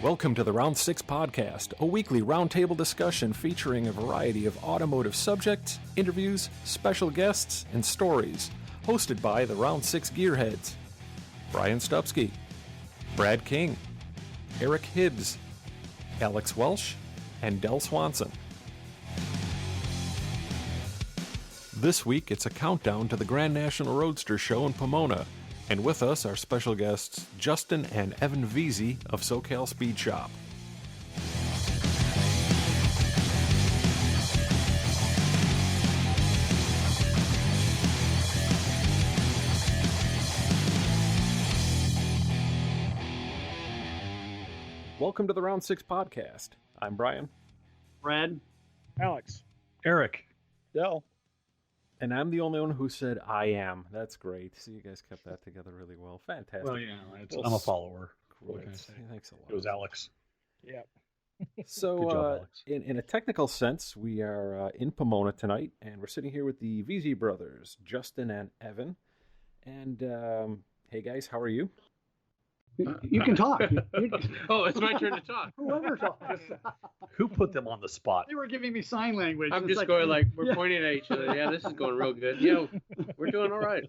Welcome to the Round Six podcast, a weekly roundtable discussion featuring a variety of automotive subjects, interviews, special guests, and stories, hosted by the Round Six Gearheads. Brian Stupski, Brad King, Eric Hibbs, Alex Welsh, and Del Swanson. This week, it's a countdown to the Grand National Roadster Show in Pomona, and with us are special guests Justin and Evin Veazie of SoCal Speed Shop. Welcome to the Round Six podcast. I'm Brian. Brad. Alex. Eric. Del. And I'm the only one who said I am. That's great. See, you guys kept that together really well. Fantastic. Well, yeah, I'm a follower. Great. What can I say? Thanks a lot. It was Alex. Yep. So, Good job, Alex. in a technical sense, we are in Pomona tonight, and we're sitting here with the Veazie brothers, Justin and Evin. And, hey guys, how are you? You can talk. Oh, it's my turn to talk. Whoever talks. Who put them on the spot? They were giving me sign language. I'm It's just going like, we're pointing at each other. Yeah, this is going real good. Yeah, we're doing all right.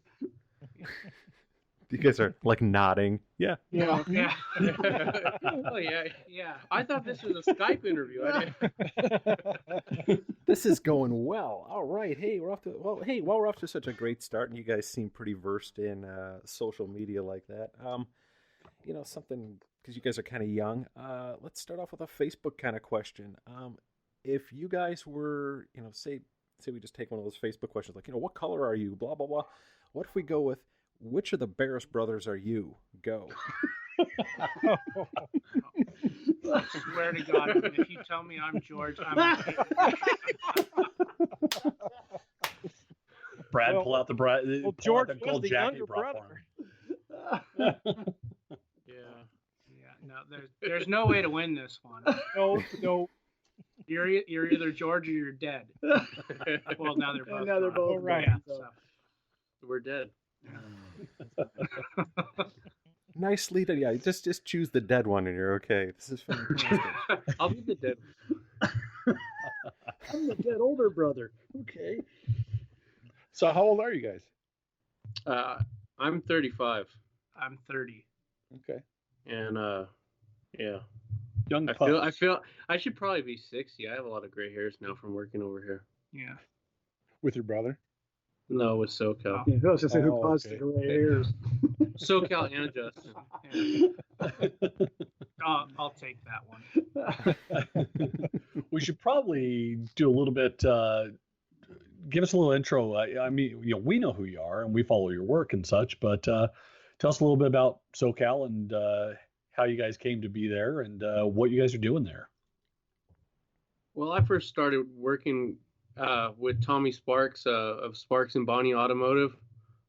You guys are, like, nodding. Yeah. Yeah. Oh, yeah. I thought this was a Skype interview. This is going well. All right. Hey, we're off to such a great start, and you guys seem pretty versed in social media like that. Something, because you guys are kind of young. Let's start off with a Facebook kind of question. If you guys were, say we just take one of those Facebook questions, like, what color are you? Blah, blah, blah. What if we go with, which of the Barris brothers are you? Go. I swear to God, if you tell me I'm George, I'm okay. Brad, pull out the Brad. Well, George was the Jackie younger brought brother. Yeah. No, there's no way to win this one. No. You're either George or you're dead. Well, now they're both. Now they're both right. Yeah, so. so. We're dead. Nicely done. Yeah, just choose the dead one and you're okay. This is fantastic. I'll be the dead. I'm the dead older brother. Okay. So how old are you guys? I'm 35. I'm 30. Okay. And, yeah. Young I feel I should probably be 60. I have a lot of gray hairs now from working over here. Yeah. With your brother? No, with SoCal. Yeah, who else to say who caused okay. the gray hairs? SoCal and Justin. Yeah. I'll take that one. We should probably do a little bit. Give us a little intro. I mean, we know who you are and we follow your work and such, but tell us a little bit about SoCal and how you guys came to be there and what you guys are doing there. Well, I first started working with Tommy Sparks of Sparks and Bonnie Automotive.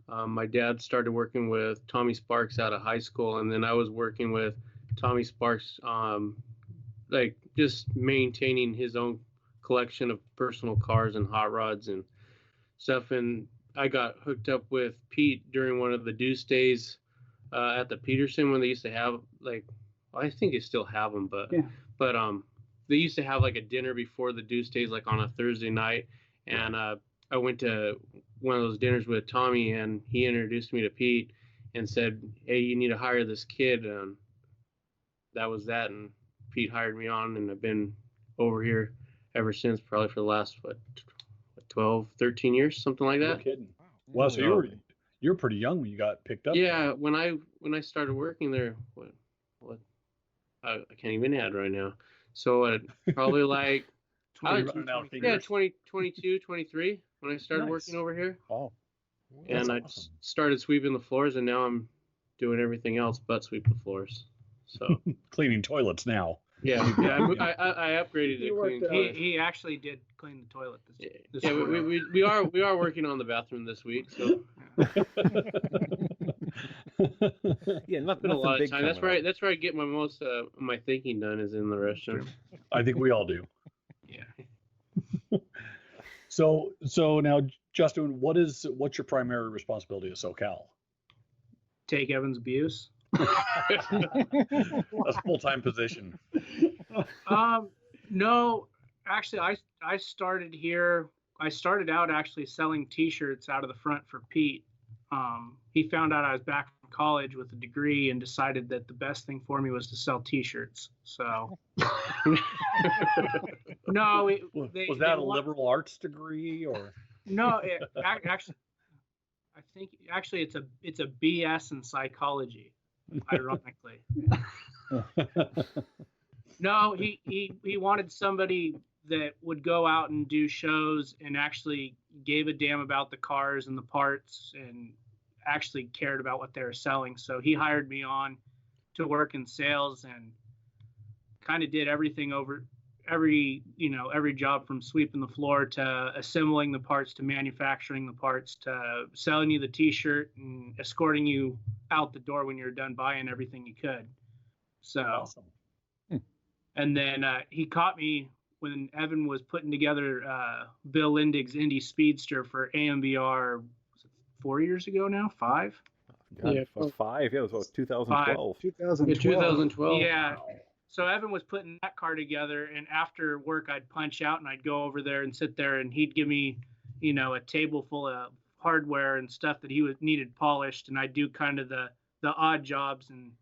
My dad started working with Tommy Sparks out of high school, and then I was working with Tommy Sparks, just maintaining his own collection of personal cars and hot rods and stuff. And I got hooked up with Pete during one of the deuce days at the Peterson when they used to have, I think they still have them, but they used to have like a dinner before the deuce days, like on a Thursday night. And I went to one of those dinners with Tommy, and he introduced me to Pete and said, "Hey, you need to hire this kid." And that was that. And Pete hired me on, and I've been over here ever since, probably for the last, 12, 13 years, something like that. No kidding. Wow, so you were pretty young when you got picked up. Yeah, when I started working there, what I can't even add right now. So probably like 22, 23 when I started working over here. Oh. And I started sweeping the floors, and now I'm doing everything else but sweep the floors. So Cleaning toilets now. yeah, I upgraded to clean toilets. He actually did clean the toilet this Yeah, we are working on the bathroom this week. So Yeah, it's been a lot of time. That's where I get my most my thinking done is in the restroom. I think we all do. Yeah. So now, Justin, what's your primary responsibility at SoCal? Take Evan's abuse. That's full-time position. No, actually, I started here. I started out actually selling T-shirts out of the front for Pete. He found out I was back from college with a degree and decided that the best thing for me was to sell T-shirts. So, no, Was that a liberal arts degree or? No, actually, I think actually it's a BS in psychology, ironically. No, he wanted somebody that would go out and do shows and actually gave a damn about the cars and the parts and actually cared about what they were selling. So he hired me on to work in sales and kind of did everything over every job from sweeping the floor to assembling the parts to manufacturing the parts to selling you the T-shirt and escorting you out the door when you're done buying everything you could. So Awesome. And then he caught me when Evin was putting together Bill Lindig's Indy Speedster for AMBR, was it 4 years ago now? 5? God, Yeah. 5. Yeah, it was about 2012. 2012. Yeah, 2012. Yeah. So Evin was putting that car together, and after work, I'd punch out and I'd go over there and sit there, and he'd give me, a table full of hardware and stuff that he needed polished, and I'd do kind of the odd jobs, and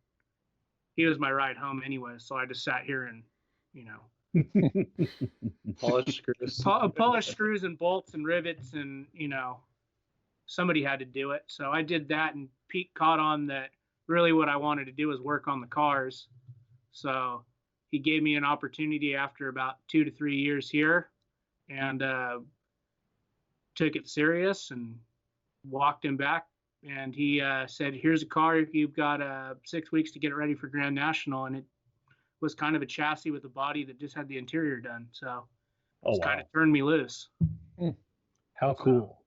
he was my ride home anyway. So I just sat here and, Polish screws. polish screws and bolts and rivets, and somebody had to do it. So I did that, and Pete caught on that really what I wanted to do was work on the cars. So he gave me an opportunity after about 2 to 3 years here, and took it serious and walked him back. And he said, "Here's a car. You've got 6 weeks to get it ready for Grand National." And it was kind of a chassis with a body that just had the interior done. So Oh, kind wow. of turned me loose. How cool.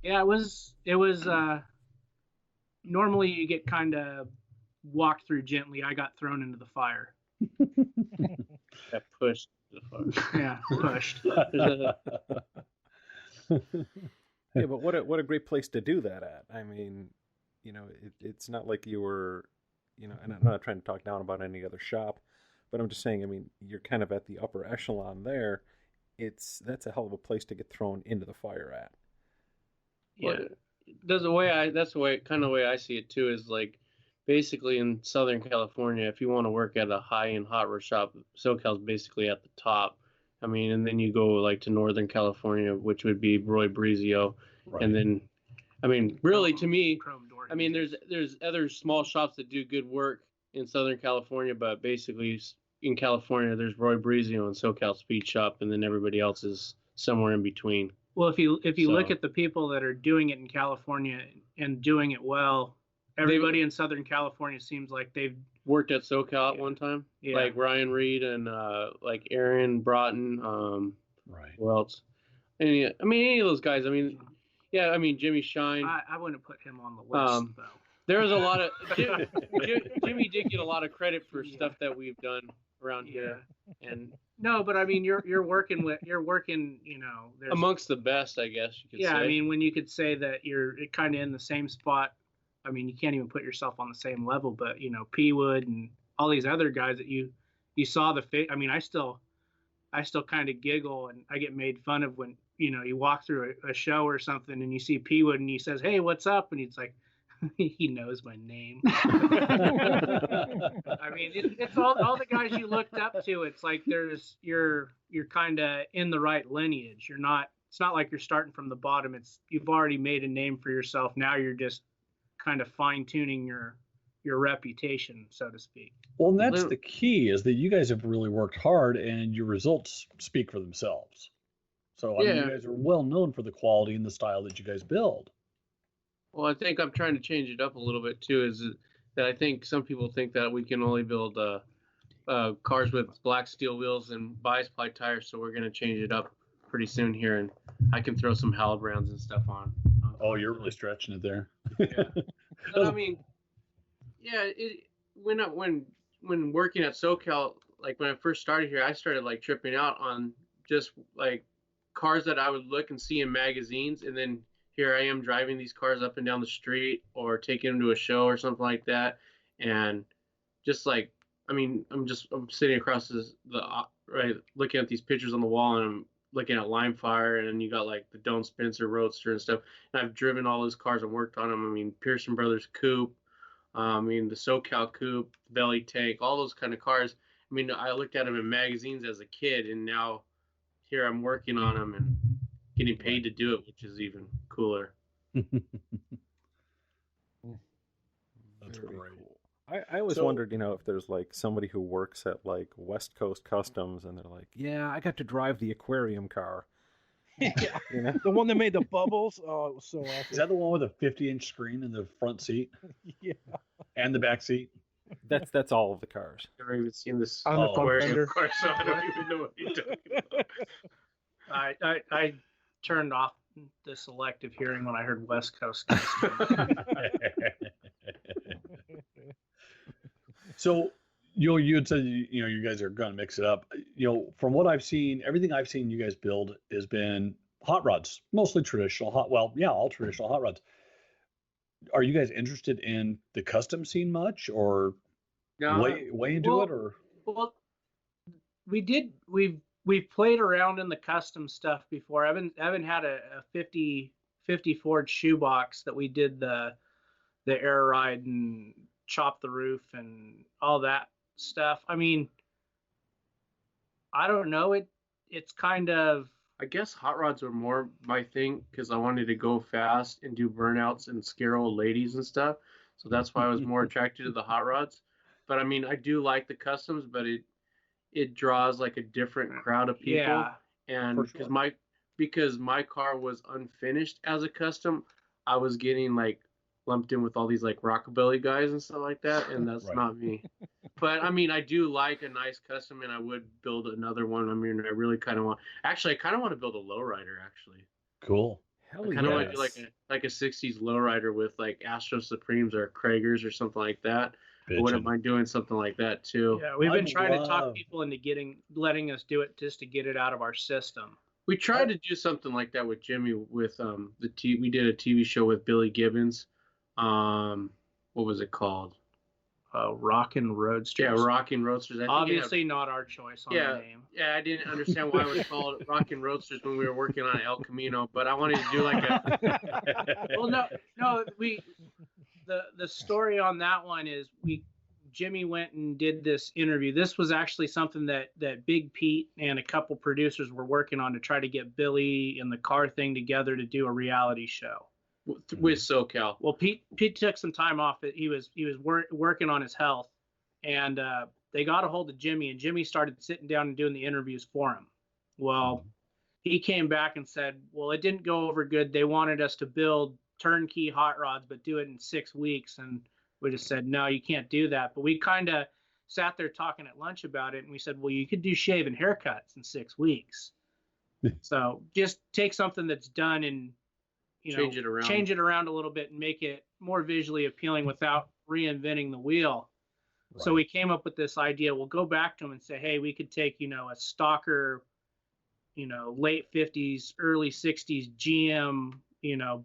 Yeah, it was normally you get kind of walked through gently. I got thrown into the fire. Got pushed. The fuck. Yeah, pushed. Yeah, but what a great place to do that at. I mean, it's not like you were, and I'm not trying to talk down about any other shop, but I'm just saying, I mean, you're kind of at the upper echelon there. That's a hell of a place to get thrown into the fire at. Yeah, that's the way I see it too. Is like basically in Southern California, if you want to work at a high-end hot rod shop, SoCal's basically at the top. I mean, and then you go like to Northern California, which would be Roy Brizio, Right. and then, I mean, really to me, Chrome door I mean, hinges. there's other small shops that do good work in Southern California, but basically in California, there's Roy Brizio and SoCal Speed Shop, and then everybody else is somewhere in between. Well, if you look So- at the people that are doing it in California and doing it well, everybody in Southern California seems like they've Worked at SoCal at one time, Yeah. like Ryan Reed and like Aaron Broughton. Right. Who else? Any of those guys. I mean, yeah, I mean Jimmy Shine. I wouldn't put him on the list though. There was a lot of Jimmy did get a lot of credit for stuff that we've done around here, and No, but I mean you're working, there's, amongst the best, I guess you could say. I mean when you could say that you're kind of in the same spot. I mean, you can't even put yourself on the same level, but P Wood and all these other guys that you saw the face. I mean, I still kind of giggle and I get made fun of when you walk through a show or something and you see P Wood and he says, "Hey, what's up?" and he's like, he knows my name. I mean, it's all the guys you looked up to. It's like you're kind of in the right lineage. It's not like you're starting from the bottom. You've already made a name for yourself. Now you're just kind of fine tuning your reputation, so to speak. Well, and that's the key, is that you guys have really worked hard and your results speak for themselves. So, I mean, you guys are well known for the quality and the style that you guys build. Well, I think I'm trying to change it up a little bit too. Is that I think some people think that we can only build cars with black steel wheels and bias ply tires. So we're going to change it up pretty soon here, and I can throw some Halbrands and stuff on. Oh, you're really stretching it there. Yeah. But I mean, yeah. When working at SoCal, like when I first started here, I started like tripping out on just like cars that I would look and see in magazines, and then here I am driving these cars up and down the street or taking them to a show or something like that. and just like, I mean, I'm sitting across right, looking at these pictures on the wall, and I'm looking at Lime Fire, and you got like the Doan Spencer Roadster and stuff. And I've driven all those cars and worked on them. I mean, Pearson Brothers Coupe, I mean, the SoCal Coupe, Belly Tank, all those kind of cars. I mean, I looked at them in magazines as a kid, and now here I'm working on them and getting paid to do it, which is even cooler. That's Very great. cool. I always wondered, you know, if there's like somebody who works at like West Coast Customs and they're like, yeah, I got to drive the aquarium car. Yeah. You know? The one that made the bubbles. Oh, it was so awesome. Is that the one with a 50-inch screen in the front seat Yeah. and the back seat? That's all of the cars. I've never even seen this On the front aquarium fender. car, so I don't even know what you're talking about. I turned off the selective hearing when I heard West Coast. So, you had said, you guys are going to mix it up. From what I've seen, everything I've seen you guys build has been hot rods, mostly traditional all traditional hot rods. Are you guys interested in the custom scene much, or way into it, or? Well, we've played around in the custom stuff before. Evan had a 50 Ford shoebox that we did the air ride and chop the roof and all that stuff. I mean, I don't know. It's kind of, I guess hot rods were more my thing because I wanted to go fast and do burnouts and scare old ladies and stuff. So that's why I was more attracted to the hot rods. But I mean, I do like the customs, but it draws like a different crowd of people. yeah. And For sure. because my car was unfinished as a custom, I was getting like lumped in with all these like rockabilly guys and stuff like that, and that's Right. not me. But I mean, I do like a nice custom, and I would build another one. I mean, I really kind of want. Actually, I kind of want to build a lowrider. Actually, Cool. Hell I kind of yes. want to do like a '60s lowrider with like Astro Supremes or Kragers or something like that. I wouldn't Bitchin'. mind doing something like that too. Yeah, we've been I'd trying to talk love- people into letting us do it just to get it out of our system. We tried to do something like that with Jimmy with we did a TV show with Billy Gibbons. What was it called? Rockin' Roadsters. Yeah, Rocking Roadsters. I think it had- Obviously not our choice on Yeah. the name. Yeah, I didn't understand why it was called Rockin' Roadsters when we were working on El Camino, but I wanted to do like a Well, no, the story on that one is Jimmy went and did this interview. This was actually something that Big Pete and a couple producers were working on to try to get Billy and the car thing together to do a reality show. with SoCal. Well, Pete took some time off. He was working on his health, and they got a hold of Jimmy, and Jimmy started sitting down and doing the interviews for him. Well, he came back and said, well, it didn't go over good. They wanted us to build turnkey hot rods, but do it in 6 weeks. And we just said, no, you can't do that. But we kind of sat there talking at lunch about it. And we said, well, you could do shave and haircuts in 6 weeks. So just take something that's done and, Change it around. change it around a little bit and make it more visually appealing without reinventing the wheel. Right. So we came up with this idea. We'll go back to them and say, hey, we could take, a stocker, late 50s, early 60s GM,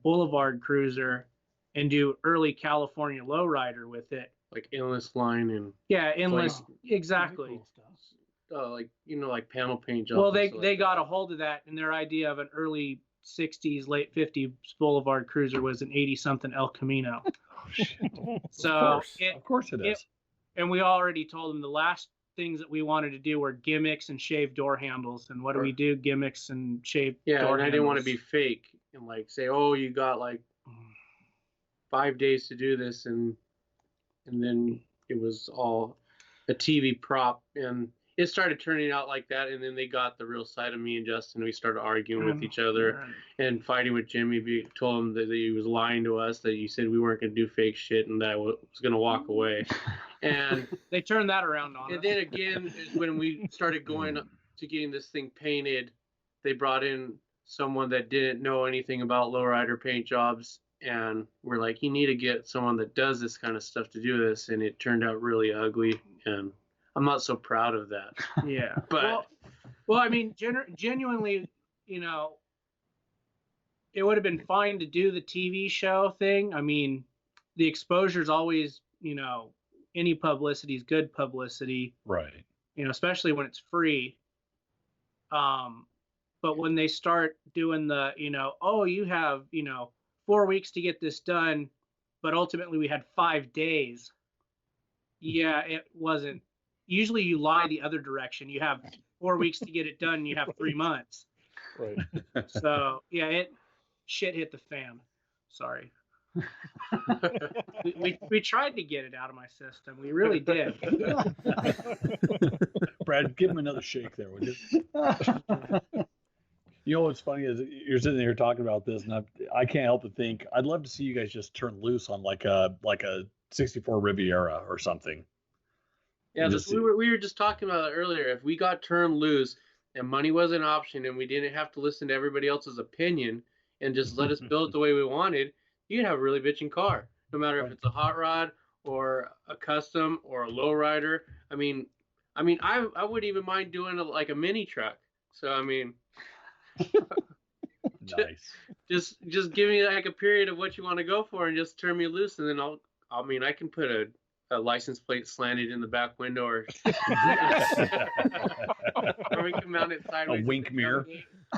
Boulevard Cruiser and do early California lowrider with it. Like endless line and Yeah, endless. Exactly. like panel paint jobs. Well, and stuff they like got that. a hold of that, and their idea of an early 60s, late 50s Boulevard Cruiser was an 80-something El Camino. So Of course it is. and we already told them the last things that we wanted to do were gimmicks and shaved door handles. And what do we do? Gimmicks and shaved Yeah, door and I handles. didn't want to be fake and like say, oh, you got like 5 days to do this, and then it was all a TV prop, and it started turning out like that. And then they got the real side of me and Justin. We started arguing with each other and fighting with Jimmy. We told him that he was lying to us, that he said we weren't going to do fake shit, and that I was going to walk away. And They turned that around on and us. then again, when we started going to getting this thing painted, they brought in someone that didn't know anything about lowrider paint jobs, and we're like, you need to get someone that does this kind of stuff to do this, and it turned out really ugly, and I'm not so proud of that. Yeah. But Well, I mean, genuinely, it would have been fine to do the TV show thing. I mean, the exposure's always, any publicity is good publicity, Right. especially when it's free. But when they start doing the, oh, you have, 4 weeks to get this done, but ultimately we had 5 days. Yeah, it wasn't. Usually you lie the other direction. You have 4 weeks to get it done, and you have 3 months. Right. So yeah, shit hit the fan. Sorry. we tried to get it out of my system. We really did. Brad, give him another shake there, would you? You know what's funny is you're sitting here talking about this, and I can't help but think I'd love to see you guys just turn loose on like a 64 Riviera or something. Yeah, we were just talking about it earlier. If we got turned loose and money was an option and we didn't have to listen to everybody else's opinion and just let us build it the way we wanted, you'd have a really bitchin' car. No matter if it's a hot rod or a custom or a lowrider. I wouldn't even mind doing like a mini truck. So Nice. just give me like a period of what you want to go for and just turn me loose, and then I can put a license plate slanted in the back window, or we can mount it sideways. A wink mirror.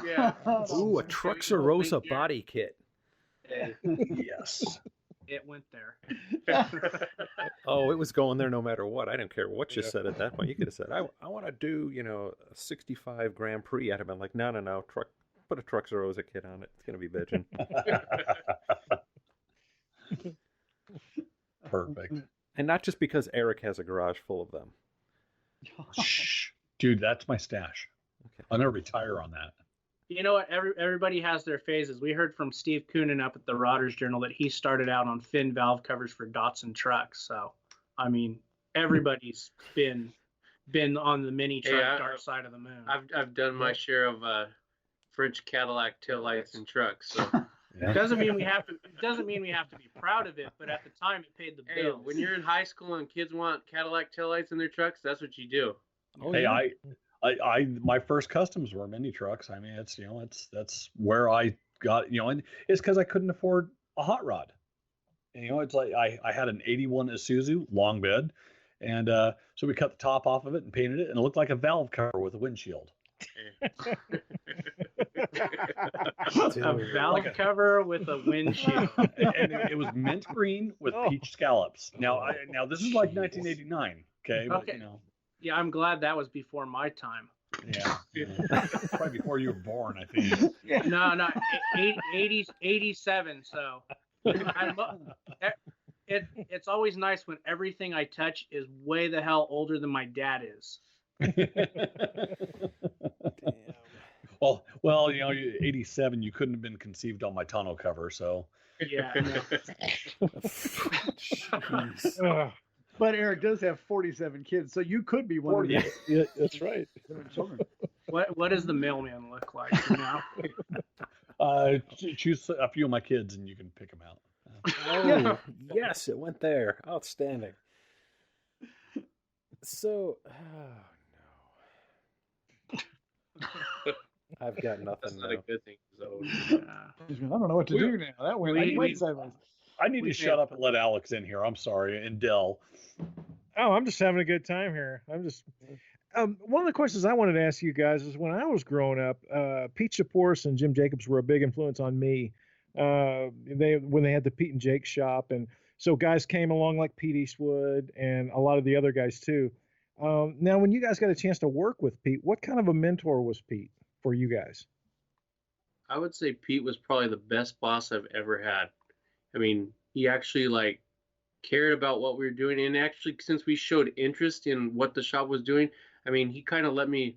Yeah. Ooh, a Truxa Rosa body kit. Yes. It went there. Oh, it was going there no matter what. I didn't care what you said at that point. You could have said, I want to do, a 65 Grand Prix. I'd have been like, no, put a Truxa Rosa kit on it. It's going to be bitching. Perfect. And not just because Eric has a garage full of them. Shh. Dude, that's my stash. Okay. I'm going to retire on that. You know what? Everybody has their phases. We heard from Steve Coonan up at the Rodders Journal that he started out on fin valve covers for Datsun trucks. So, everybody's been on the mini truck dark side of the moon. I've done my share of French Cadillac taillights and trucks. So. It doesn't mean we have to. It doesn't mean we have to be proud of it, but at the time, it paid the bills. When you're in high school and kids want Cadillac taillights in their trucks, that's what you do. Oh, Hey, yeah. I my first customs were mini trucks. It's that's where I got and it's because I couldn't afford a hot rod. And, it's like I had an 81 Isuzu long bed, and so we cut the top off of it and painted it, and it looked like a valve cover with a windshield. A valve cover with a windshield, and it was mint green with peach scallops. Now this is like 1989. Okay. But, yeah, I'm glad that was before my time. Yeah. Probably before you were born, I think. No, 87. So it's always nice when everything I touch is way the hell older than my dad is. Damn. Well, 87. You couldn't have been conceived on my tonneau cover, so. Yeah. Jeez. But Eric does have 47 kids, so you could be one of them. Yeah, that's right. Children. What does the mailman look like? Choose a few of my kids, and you can pick them out. Oh, yes, it went there. Outstanding. So, I've got nothing. That's not now. a good thing. So, I don't know what to do now. That went sideways. I need to shut up and let Alex in here. I'm sorry, and Dell. Oh, I'm just having a good time here. I'm just one of the questions I wanted to ask you guys is when I was growing up, Pete Shaporis and Jim Jacobs were a big influence on me. When they had the Pete and Jake shop, and so guys came along like Pete Eastwood and a lot of the other guys too. Now, when you guys got a chance to work with Pete, what kind of a mentor was Pete for you guys? I would say Pete was probably the best boss I've ever had. He actually cared about what we were doing, and actually, since we showed interest in what the shop was doing, he kind of let me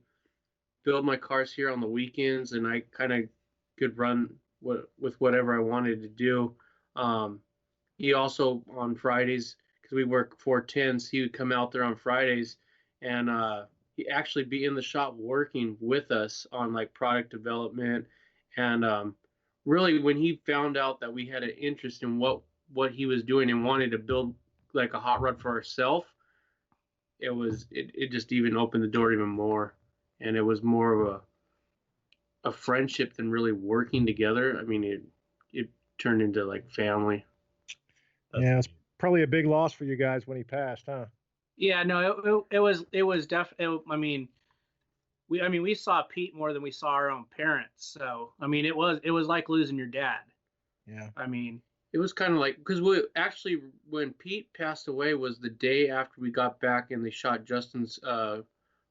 build my cars here on the weekends, and I kind of could run with whatever I wanted to do. He also on Fridays, because we work 410s, he would come out there on Fridays, and he actually be in the shop working with us on product development, and really, when he found out that we had an interest in what he was doing and wanted to build a hot rod for ourselves, it just even opened the door even more, and it was more of a friendship than really working together. It turned into family. Yeah, it's probably a big loss for you guys when he passed, huh? Yeah, no, it was definitely. I mean, we saw Pete more than we saw our own parents. So I mean, it was like losing your dad. Yeah. I mean, It was kind of like, because when Pete passed away was the day after we got back and they shot Justin's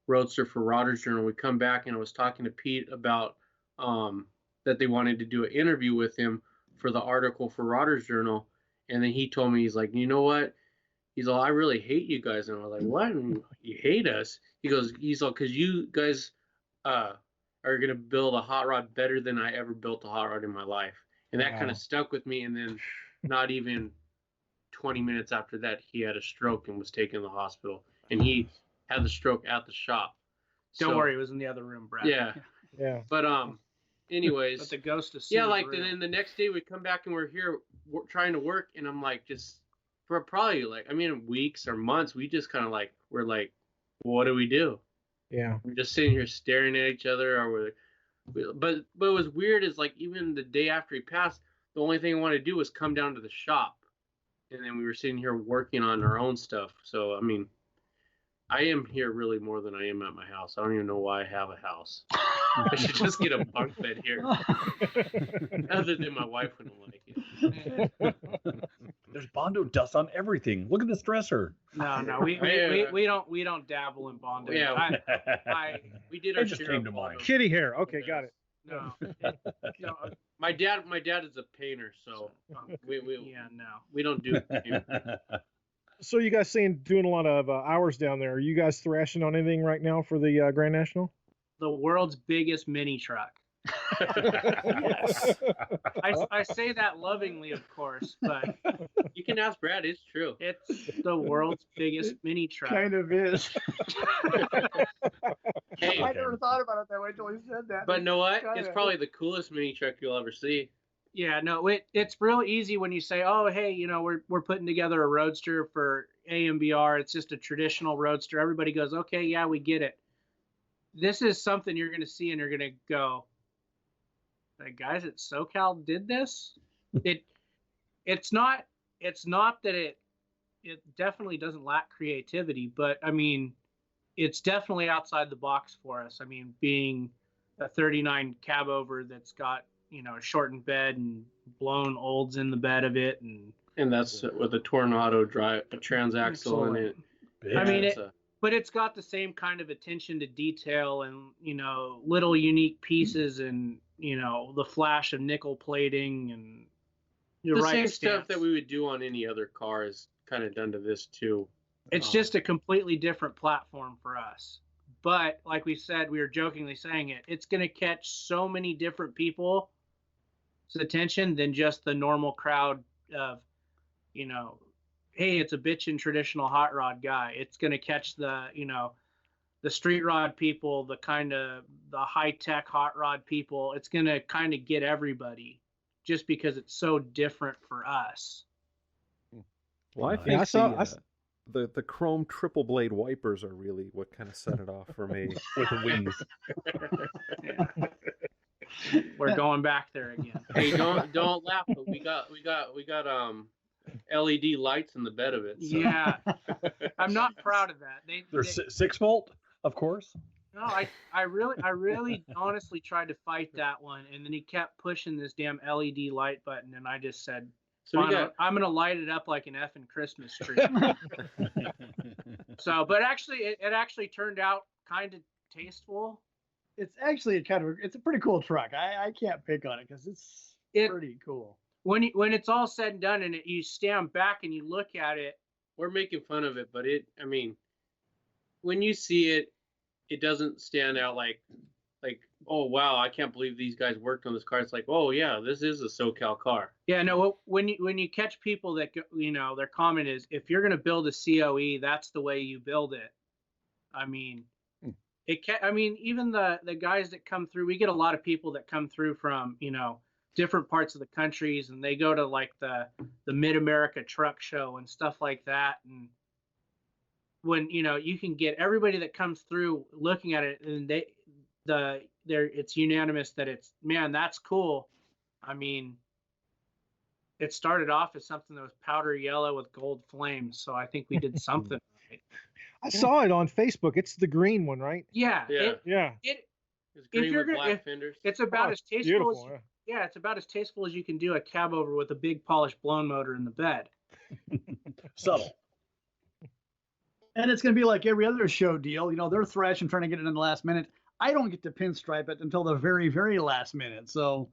Roadster for Rotters Journal. We come back and I was talking to Pete about that they wanted to do an interview with him for the article for Rotters Journal. And then he told me, he's like, you know what? He's all, I really hate you guys. And I was like, what? You hate us? He's all, because you guys are going to build a hot rod better than I ever built a hot rod in my life. And that kind of stuck with me. And then not even 20 minutes after that, he had a stroke and was taken to the hospital. And he had the stroke at the shop. don't worry, it was in the other room, Brad. Yeah. Yeah. But anyways. But the ghost is then the next day we come back and we're here trying to work, and I'm like, just for probably like, I mean, weeks or months, we just kind of like, we're like, what do we do? Yeah. We're just sitting here staring at each other, but what was weird is like, even the day after he passed, the only thing I wanted to do was come down to the shop, and then we were sitting here working on our own stuff. So I mean, I am here really more than I am at my house. I don't even know why I have a house. I should just get a bunk bed here. Other than my wife wouldn't like it. There's Bondo dust on everything. Look at this dresser. No, we don't dabble in Bondo. Yeah. We did our It just share came of to Bondo. mind. Kitty hair. Okay, got it. No. My dad is a painter, so we don't do painting. So you guys doing a lot of hours down there. Are you guys thrashing on anything right now for the Grand National? The world's biggest mini truck. Yes. I say that lovingly, of course, but You can ask Brad. It's true. it's the world's biggest mini truck. Kind of is. Hey, I never thought about it that way until he said that. but know what? Kinda. It's probably the coolest mini truck you'll ever see. Yeah, no, it's real easy when you say, oh, hey, we're putting together a roadster for AMBR. It's just a traditional roadster. Everybody goes, okay, yeah, we get it. This is something you're going to see and you're going to go, the guys at SoCal did this. It's not that it definitely doesn't lack creativity, but I mean, it's definitely outside the box for us. I mean, being a 39 cab over that's got, a shortened bed and blown olds in the bed of it, And that's with a Tornado drive, a transaxle in it. I mean, it's but it's got the same kind of attention to detail and, little unique pieces and, the flash of nickel plating and the same stuff that we would do on any other car is kind of done to this too. It's just a completely different platform for us. But like we said, we were jokingly saying it's going to catch so many different people's attention than just the normal crowd of, hey, it's a bitchin' traditional hot rod guy. It's going to catch the street rod people, the high-tech hot rod people. It's going to kind of get everybody just because it's so different for us. Well, I think the chrome triple blade wipers are really what kind of set it off for me. With the wings. We're going back there again. Hey, don't laugh. But we got LED lights in the bed of it. So. Yeah, I'm not proud of that. They're 6-volt, of course. No, I really honestly tried to fight that one, and then he kept pushing this damn LED light button, and I just said, So I'm gonna light it up like an effing Christmas tree. So, but actually, it actually turned out kind of tasteful. It's actually it's a pretty cool truck. I can't pick on it because it's pretty cool. When it's all said and done, and you stand back and you look at it, we're making fun of it, but when you see it, it doesn't stand out like, oh wow, I can't believe these guys worked on this car. It's like, oh yeah, this is a SoCal car. Yeah, no. When you catch people that their comment is, if you're gonna build a COE, that's the way you build it. I mean, even the guys that come through, we get a lot of people that come through from different parts of the countries, and they go to like the Mid-America Truck Show and stuff like that, and when you can get everybody that comes through looking at it, and it's unanimous that it's, man, that's cool. I mean, it started off as something that was powder yellow with gold flames. So I think we did something right. I saw it on Facebook. It's the green one, right? Yeah. Yeah. Yeah. It's green you're with gonna- black fenders. It's about as tasteful as Beautiful. it's about as tasteful as you can do a cab over with a big polished blown motor in the bed. Subtle. And it's going to be like every other show deal. You know, they're thrashing, trying to get it in the last minute. I don't get to pinstripe it until the very, very last minute. So,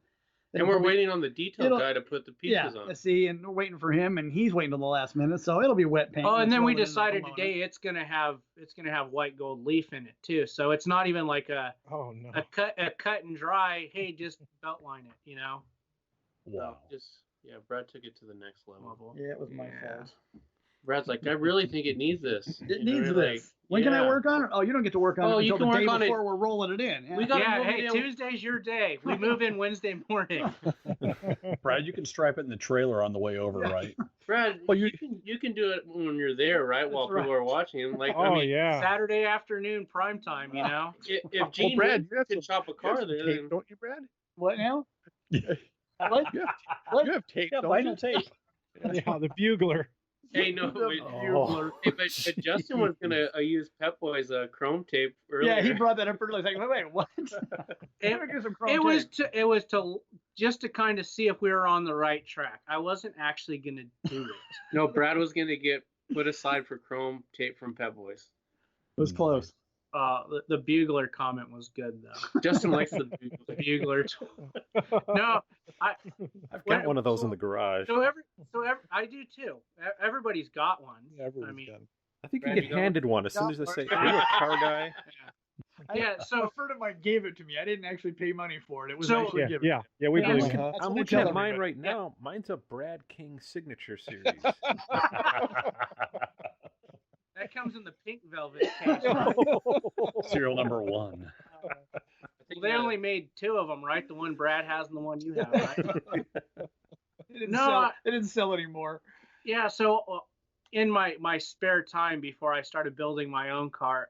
And we're waiting on the detail it'll- guy to put the pieces on. See, and we're waiting for him, and he's waiting till the last minute. So it'll be wet paint. Oh, and it's then we rolling into the decided homeowner. today it's gonna have white gold leaf in it too. So it's not even like a Oh no. cut and dry. Hey, just belt line it, you know. Wow. Brad took it to the next level. Yeah, it was my Yeah. fault. Brad's like, I really think it needs this. It needs this. When can I work on it? Oh, you don't get to work on it you until can the day work on it. before we're rolling it in. We got- Yeah, move hey, it in. Tuesday's your day. We move in Wednesday morning. Brad, you can stripe it in the trailer on the way over, right? Brad, Well, you can do it when you're there, right? While That's people are watching. Like, Oh I mean, yeah. Saturday afternoon prime time, you know. if Gene Brad, you have can some- chop a You have car some there, tape, then don't you, Brad? What now? Yeah. What? You have, What? you have tape, Yeah, don't vinyl you? tape. Yeah, the bugler. hey, no, but Justin was gonna use Pep Boy's chrome tape earlier. Yeah, he brought that up earlier. Like, wait, what? It was to just to kind of see if we were on the right track. I wasn't actually gonna do it. No, Brad was gonna get put aside for chrome tape from Pep Boys. It was close. The bugler comment was good though. Justin likes the Bugler. No, I've got one of those in the garage. I do too. Everybody's got one. Yeah, everyone's I mean, got 'em. I think Brad, you you get got handed one as soon as they say, "Are you a car guy?" Yeah, so a friend of mine gave it to me. I didn't actually pay money for it. It was So- actually Yeah, given. yeah, we Yeah, believe I'm it. That's I'm what they looking tell at mine everybody. right now. Mine's a Brad King signature series. that comes in the pink velvet case. Right? Serial number 1. They only made 2 of them, right? The one Brad has and the one you have, right? They didn't sell anymore. Yeah. So in my spare time before I started building my own car,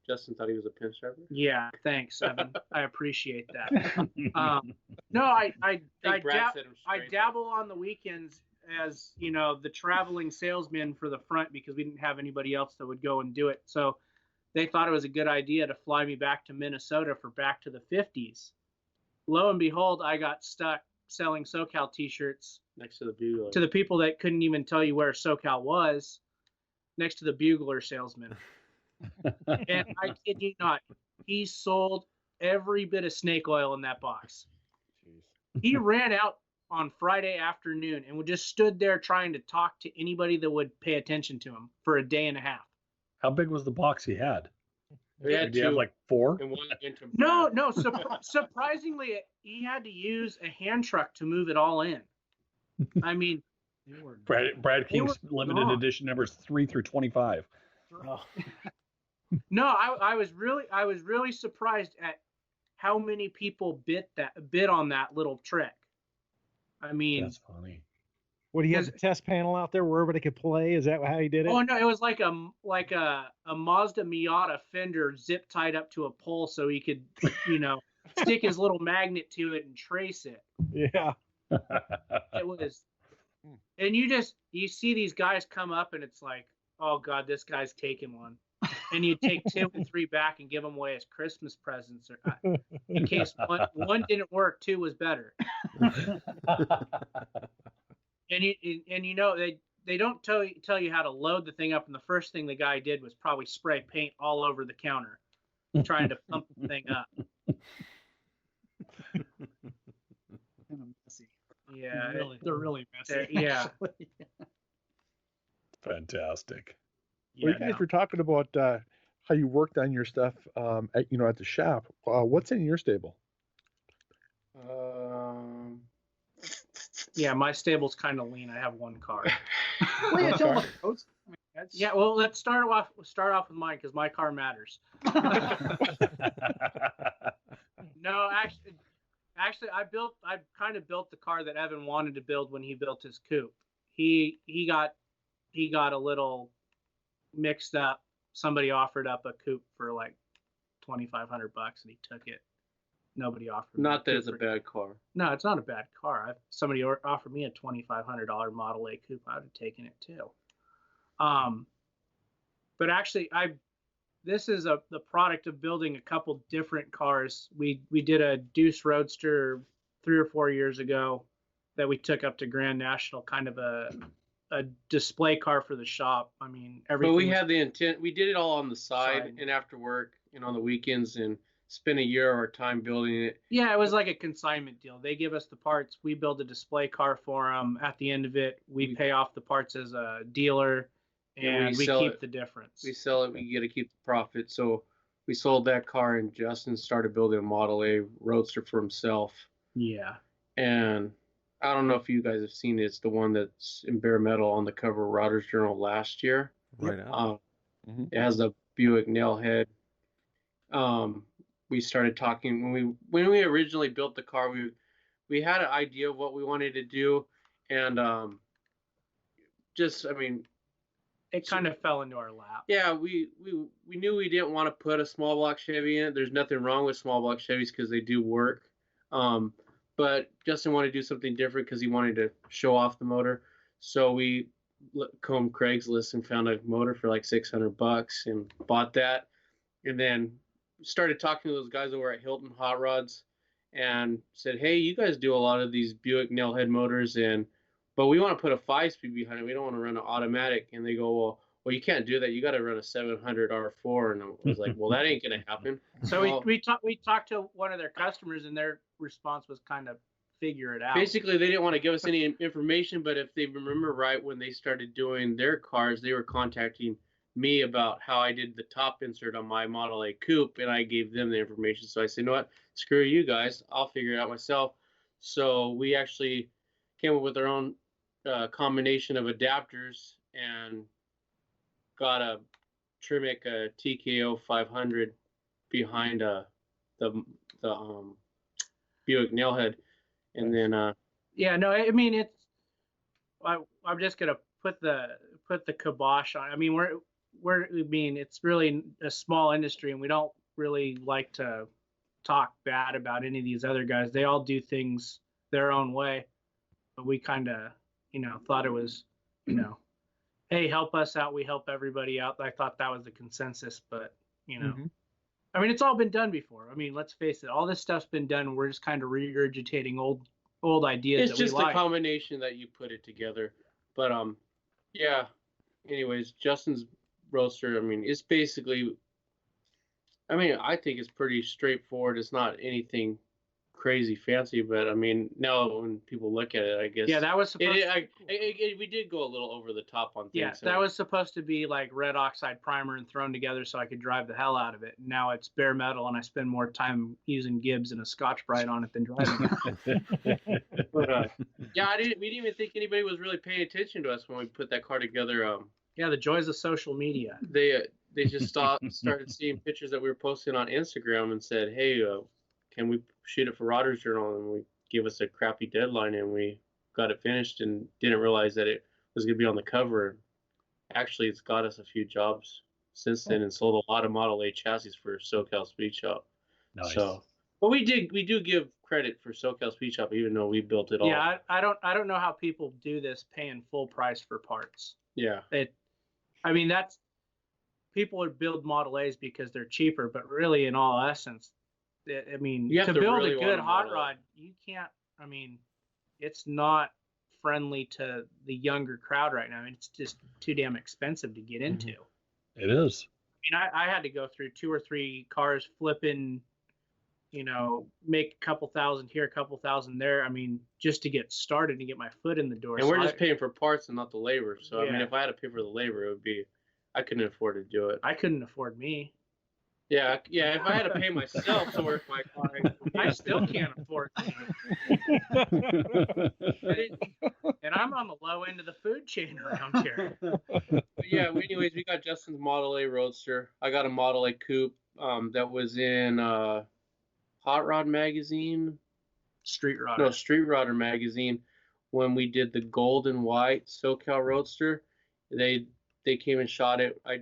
Justin thought he was a pinstriper. yeah, thanks, Evan. I appreciate that. No, I think Brad said him I straight, dabble on the weekends as, you know, the traveling salesman for the front because we didn't have anybody else that would go and do it. So they thought it was a good idea to fly me back to Minnesota for Back to the 50s. Lo and behold, I got stuck selling SoCal t-shirts next to the bugler. to the people that couldn't even tell you where SoCal was, next to the bugler salesman. And I kid you not, he sold every bit of snake oil in that box. He ran out on Friday afternoon and would just stood there trying to talk to anybody that would pay attention to him for a day and a half. How big was the box he had? We had Did you have 2 like 4? and one into No, Brad. surprisingly, he had to use a hand truck to move it all in. I mean, Brad King's were limited gone. edition numbers 3 through 25. no, I was really surprised at how many people bit on that little trick. I mean, That's funny. What, he has a test panel out there where everybody could play? Is that how he did it? oh no, it was like a Mazda Miata fender zip tied up to a pole so he could, you know, stick his little magnet to it and trace it. Yeah. It was, and you see these guys come up and it's like, oh God, this guy's taking one. And you take 2 and 3 back and give them away as Christmas presents, or in case one didn't work, 2 was better. And you know they don't tell you how to load the thing up, and the first thing the guy did was probably spray paint all over the counter, trying to pump the thing up. Messy. Yeah, They're really messy. yeah. actually. Fantastic. Well, you guys were talking about how you worked on your stuff at the shop. What's in your stable? Yeah, my stable's kind of lean. I have 1 car. Well, yeah, tell them about those. I mean, that's... Yeah, well, let's start off with mine because my car matters. No, actually, I kind of built the car that Evan wanted to build when he built his coupe. He got a little mixed up. Somebody offered up a coupe for like $2,500 and he took it. Nobody offered me. Not that it's a bad car. No, it's not a bad car. Somebody offered me a $2,500 Model A coupe. I would have taken it too. But actually, this is the product of building a couple different cars. We did a Deuce Roadster 3 or 4 years ago that we took up to Grand National, kind of a display car for the shop. I mean, everything. But we had the intent. We did it all on the side and after work and on the weekends, and spent a year of our time building it. Yeah, it was like a consignment deal. They give us the parts. We build a display car for them. At the end of it, we pay off the parts as a dealer, and we keep the difference. We sell it. We get to keep the profit. So we sold that car, and Justin started building a Model A Roadster for himself. Yeah. And I don't know if you guys have seen it. It's the one that's in bare metal on the cover of Rotters Journal last year. Right on. It has the Buick nail head. We started talking when we originally built the car. We had an idea of what we wanted to do, and it kind of fell into our lap. Yeah, we knew we didn't want to put a small block Chevy in it. There's nothing wrong with small block Chevys because they do work. But Justin wanted to do something different because he wanted to show off the motor. So we combed Craigslist and found a motor for like $600 and bought that, and then started talking to those guys over at Hilton Hot Rods and said, hey, you guys do a lot of these Buick nailhead motors, but we want to put a 5-speed behind it. We don't want to run an automatic. And they go, well, you can't do that. You got to run a 700 R4. And I was like, well, that ain't going to happen. So we talked to one of their customers, and their response was kind of figure it out. Basically, they didn't want to give us any information, but if they remember right, when they started doing their cars, they were contacting me about how I did the top insert on my Model A coupe, and I gave them the information. So I said, you know what, screw you guys, I'll figure it out myself. So we actually came up with our own combination of adapters and got a Trimic TKO 500 behind the Buick nailhead, and then I'm just gonna put the kibosh on. I mean, it's really a small industry, and we don't really like to talk bad about any of these other guys. They all do things their own way, but we kind of, thought it was, hey, help us out, we help everybody out. I thought that was the consensus, but I mean, it's all been done before. I mean, let's face it, all this stuff's been done. We're just kind of regurgitating old ideas. It's just a combination that you put it together. But yeah. Anyways, Justin's Roadster, I mean, it's basically, I think it's pretty straightforward. It's not anything crazy fancy, but I mean, now when people look at it, I guess. Yeah, that was supposed we did go a little over the top on things. Yeah, that was supposed to be like red oxide primer and thrown together so I could drive the hell out of it. Now it's bare metal, and I spend more time using Gibbs and a Scotch-Brite on it than driving it. But yeah, we didn't even think anybody was really paying attention to us when we put that car together. Yeah, the joys of social media. They just started seeing pictures that we were posting on Instagram and said, hey, can we shoot it for Rotters Journal? And we gave us a crappy deadline, and we got it finished and didn't realize that it was going to be on the cover. Actually, it's got us a few jobs since then and sold a lot of Model A chassis for SoCal Speed Shop. Nice. So, but we do give credit for SoCal Speed Shop, even though we built it all. Yeah, I don't know how people do this paying full price for parts. Yeah. That's people would build Model A's because they're cheaper, but really, in all essence, to build really a good hot rod, you can't. It's not friendly to the younger crowd right now. It's just too damn expensive to get into. It is. I had to go through 2 or 3 cars flipping, make a couple thousand here, a couple thousand there. Just to get started and get my foot in the door. And we're just paying for parts and not the labor. So, yeah. If I had to pay for the labor, I couldn't afford to do it. I couldn't afford me. Yeah. If I had to pay myself to work my car, I still can't afford me. And I'm on the low end of the food chain around here. But yeah. Anyways, we got Justin's Model A Roadster. I got a Model A coupe that was in Hot Rod magazine. Street Rodder. No, Street Rodder magazine. When we did the gold and white SoCal Roadster, they came and shot it. I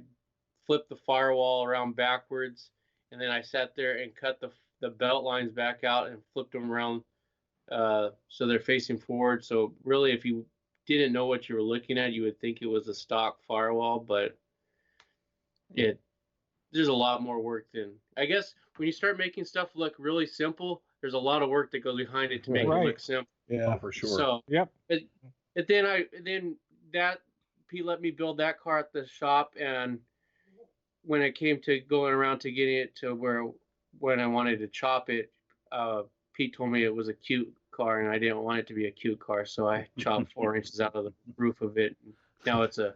flipped the firewall around backwards, and then I sat there and cut the belt lines back out and flipped them around so they're facing forward. So really, if you didn't know what you were looking at, you would think it was a stock firewall, but there's a lot more work than, I guess, when you start making stuff look really simple, there's a lot of work that goes behind it to make it look simple. Yeah, for sure. So then Pete let me build that car at the shop, and when it came to going around to getting it to when I wanted to chop it, Pete told me it was a cute car, and I didn't want it to be a cute car, so I chopped 4 inches out of the roof of it. Now it's a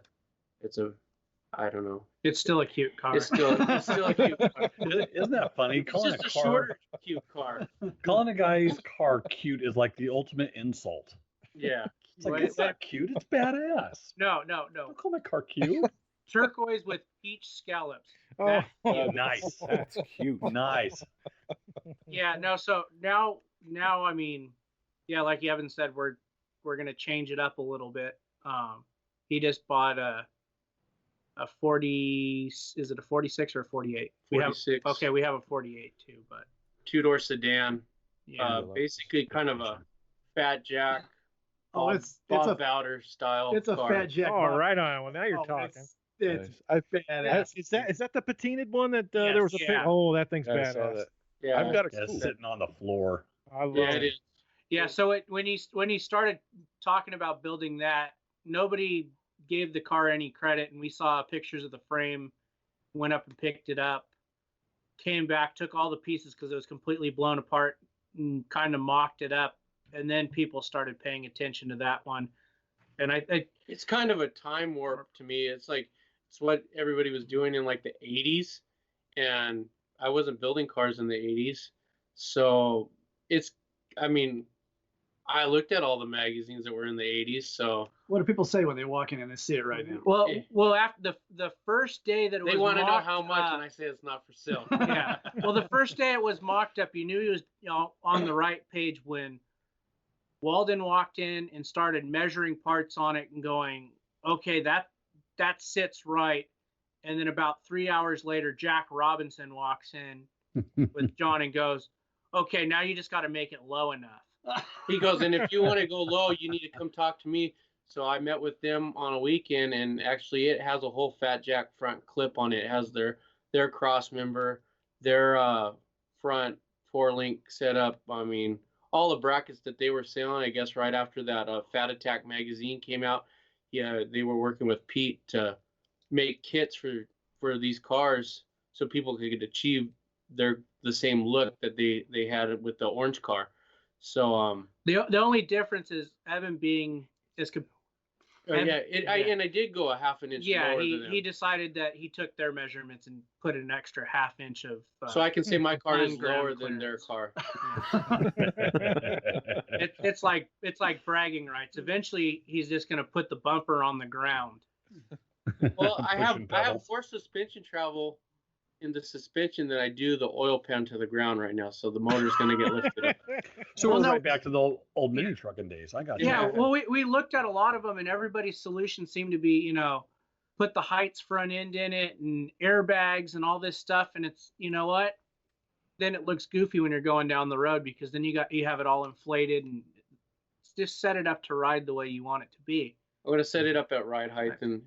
I don't know. It's still a cute car. It's still a cute car. Isn't that funny? It's just a shorter cute car. Calling a guy's car cute is like the ultimate insult. Yeah. It's like, it's not cute, it's badass. No. Don't call my car cute. Turquoise with peach scallops. Oh, Nice. That's cute. Nice. Yeah, no, so now I mean, yeah, like Evin said, we're gonna change it up a little bit. He just bought a 40, is it a 46 or a 48? 46. We have a 48 too, but 2-door sedan. yeah. Basically kind of a Fat Jack. It's Bob a Bowder style. It's a car. Fat Jack. oh, right on. Well, now you're talking. It's I badass. Is that the patinaed one that Yes, there was a yeah. Oh, that thing's I saw badass. that. Yeah. I've got a That's cool. sitting on the floor. I love Yeah, it. it is. Yeah, so when he started talking about building that, nobody gave the car any credit, and we saw pictures of the frame, went up and picked it up, came back, took all the pieces because it was completely blown apart, and kind of mocked it up, and then people started paying attention to that one. And It's kind of a time warp to me. It's like it's what everybody was doing in like the 80s, and I wasn't building cars in the 80s, so I looked at all the magazines that were in the 80s, so What do people say when they walk in and they see it right now? well, after the first day that it was they want to know mocked, how much, and I say it's not for sale. yeah. Well, the first day it was mocked up, you knew he was on the right page when Walden walked in and started measuring parts on it and going, okay, that sits right. And then about 3 hours later, Jack Robinson walks in with John and goes, okay, now you just got to make it low enough. He goes, and if you want to go low, you need to come talk to me. So I met with them on a weekend, and actually it has a whole Fat Jack front clip on it. It has their cross member, their front 4-link setup. I mean, all the brackets that they were selling, I guess right after that Fat Attack magazine came out, yeah, they were working with Pete to make kits for these cars so people could achieve the same look that they had with the orange car. So the only difference is Evin being I did go a half an inch lower than them. he decided that he took their measurements and put an extra half inch of so I can say my car is on-ground lower than their clearance. car. It's like bragging rights. Eventually, he's just going to put the bumper on the ground. Well, I have pedals. more suspension travel in the suspension than I do the oil pan to the ground right now, so the motor's going to get lifted up. So Well, we're no- right back to the old mini trucking days. I got you. Yeah, well, we looked at a lot of them, and everybody's solution seemed to be, put the Heights front end in it and airbags and all this stuff, and it's, you know what? Then it looks goofy when you're going down the road because then you have it all inflated, and just set it up to ride the way you want it to be. I'm going to set it up at ride height, and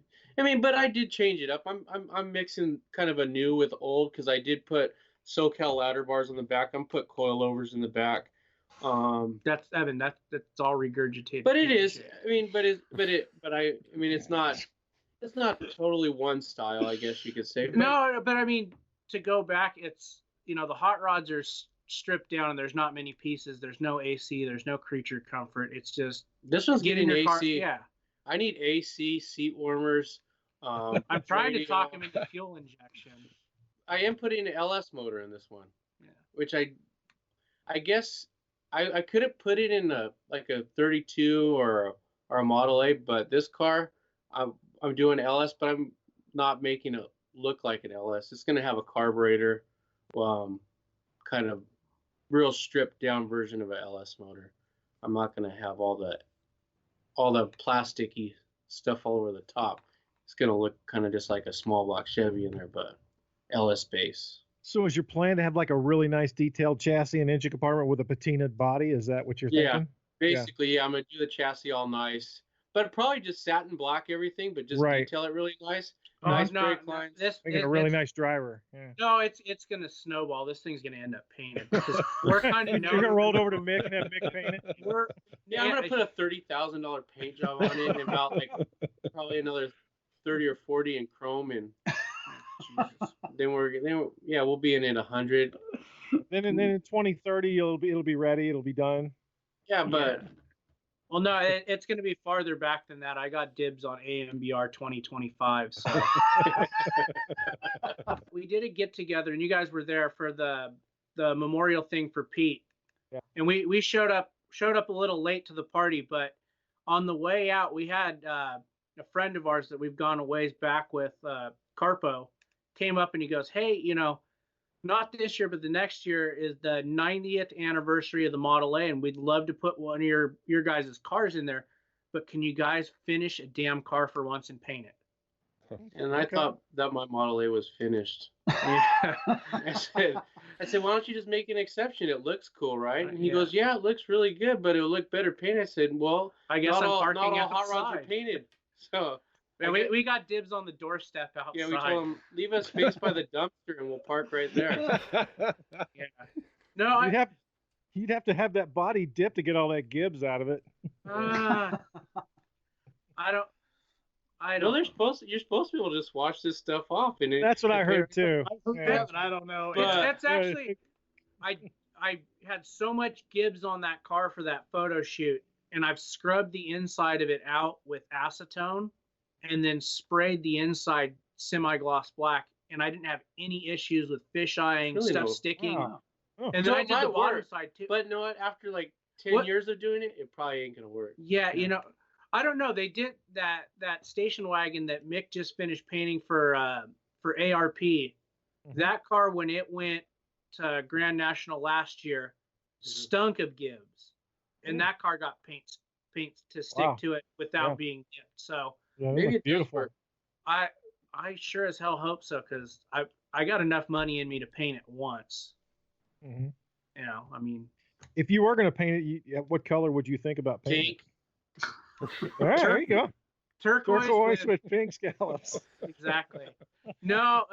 but I did change it up. I'm mixing kind of a new with old because I did put SoCal ladder bars on the back. I'm put coilovers in the back. That's Evin. That's all regurgitated. But it is. It's not totally one style, I guess you could say. But No, but I mean, to go back, it's the hot rods are stripped down and there's not many pieces. There's no AC. There's no creature comfort. It's just this one's getting getting your AC. car. Yeah, I need AC, seat warmers. I'm trying to radio. talk him into fuel injection. I am putting an LS motor in this one, Yeah. which I guess I could have put it in a 32 or a Model A, but this car I'm doing LS, but I'm not making it look like an LS. It's going to have a carburetor, kind of real stripped down version of an LS motor. I'm not going to have all the plasticky stuff all over the top. It's going to look kind of just like a small block Chevy in there, but LS base. So is your plan to have like a really nice detailed chassis and engine compartment with a patinaed body? Is that what you're Yeah, thinking? basically, yeah. I'm gonna do the chassis all nice, but probably just satin black everything, but just Right. detail it really nice. Oh, Nice no, brake lines. Making a really nice driver. Yeah. No, it's gonna snowball. This thing's gonna end up painted because we're kind of You're gonna roll it over to Mick and have Mick paint it. Yeah, I'm gonna put a $30,000 paint job on it, and about like probably another 30 or 40 in chrome, and then we'll be in at 100. Then in 2030 it'll be ready. It'll be done. Yeah, but well, no, it's going to be farther back than that. I got dibs on AMBR 2025. So we did a get together, and you guys were there for the memorial thing for Pete. Yeah. And we showed up a little late to the party, but on the way out, we had a friend of ours that we've gone a ways back with, Carpo, came up and he goes, "Hey, not this year, but the next year is the 90th anniversary of the Model A, and we'd love to put one of your guys' cars in there, but can you guys finish a damn car for once and paint it?" And I thought that my Model A was finished. I said, why don't you just make an exception? It looks cool, right? And he goes, yeah, it looks really good, but it'll look better painted. I said, well, I guess not I'm all parking hot rods outside. are painted. So And we got dibs on the doorstep outside. yeah, we told him, leave us space by the dumpster and we'll park right there. Yeah. No, you'd have to have that body dip to get all that Gibbs out of it. I don't. No, you're supposed to be able to just wash this stuff off. And That's what I heard too. But I don't know. It's actually, I had so much Gibbs on that car for that photo shoot, and I've scrubbed the inside of it out with acetone, and then sprayed the inside semi-gloss black, and I didn't have any issues with fish-eyeing, really stuff low. sticking. Oh. And then I did the bottom side too. But you know what? After like 10 years of doing it, it probably ain't gonna work. Yeah, I don't know. They did that station wagon that Mick just finished painting for ARP. Mm-hmm. That car, when it went to Grand National last year, stunk of Gibbs, and that car got paint to stick to it without being dipped. So maybe it's beautiful. I sure as hell hope so, because I got enough money in me to paint it once. Mm-hmm. I mean, if you were going to paint it, what color would you think about painting? Pink. All right, there you go. Turquoise with pink scallops. Exactly. No,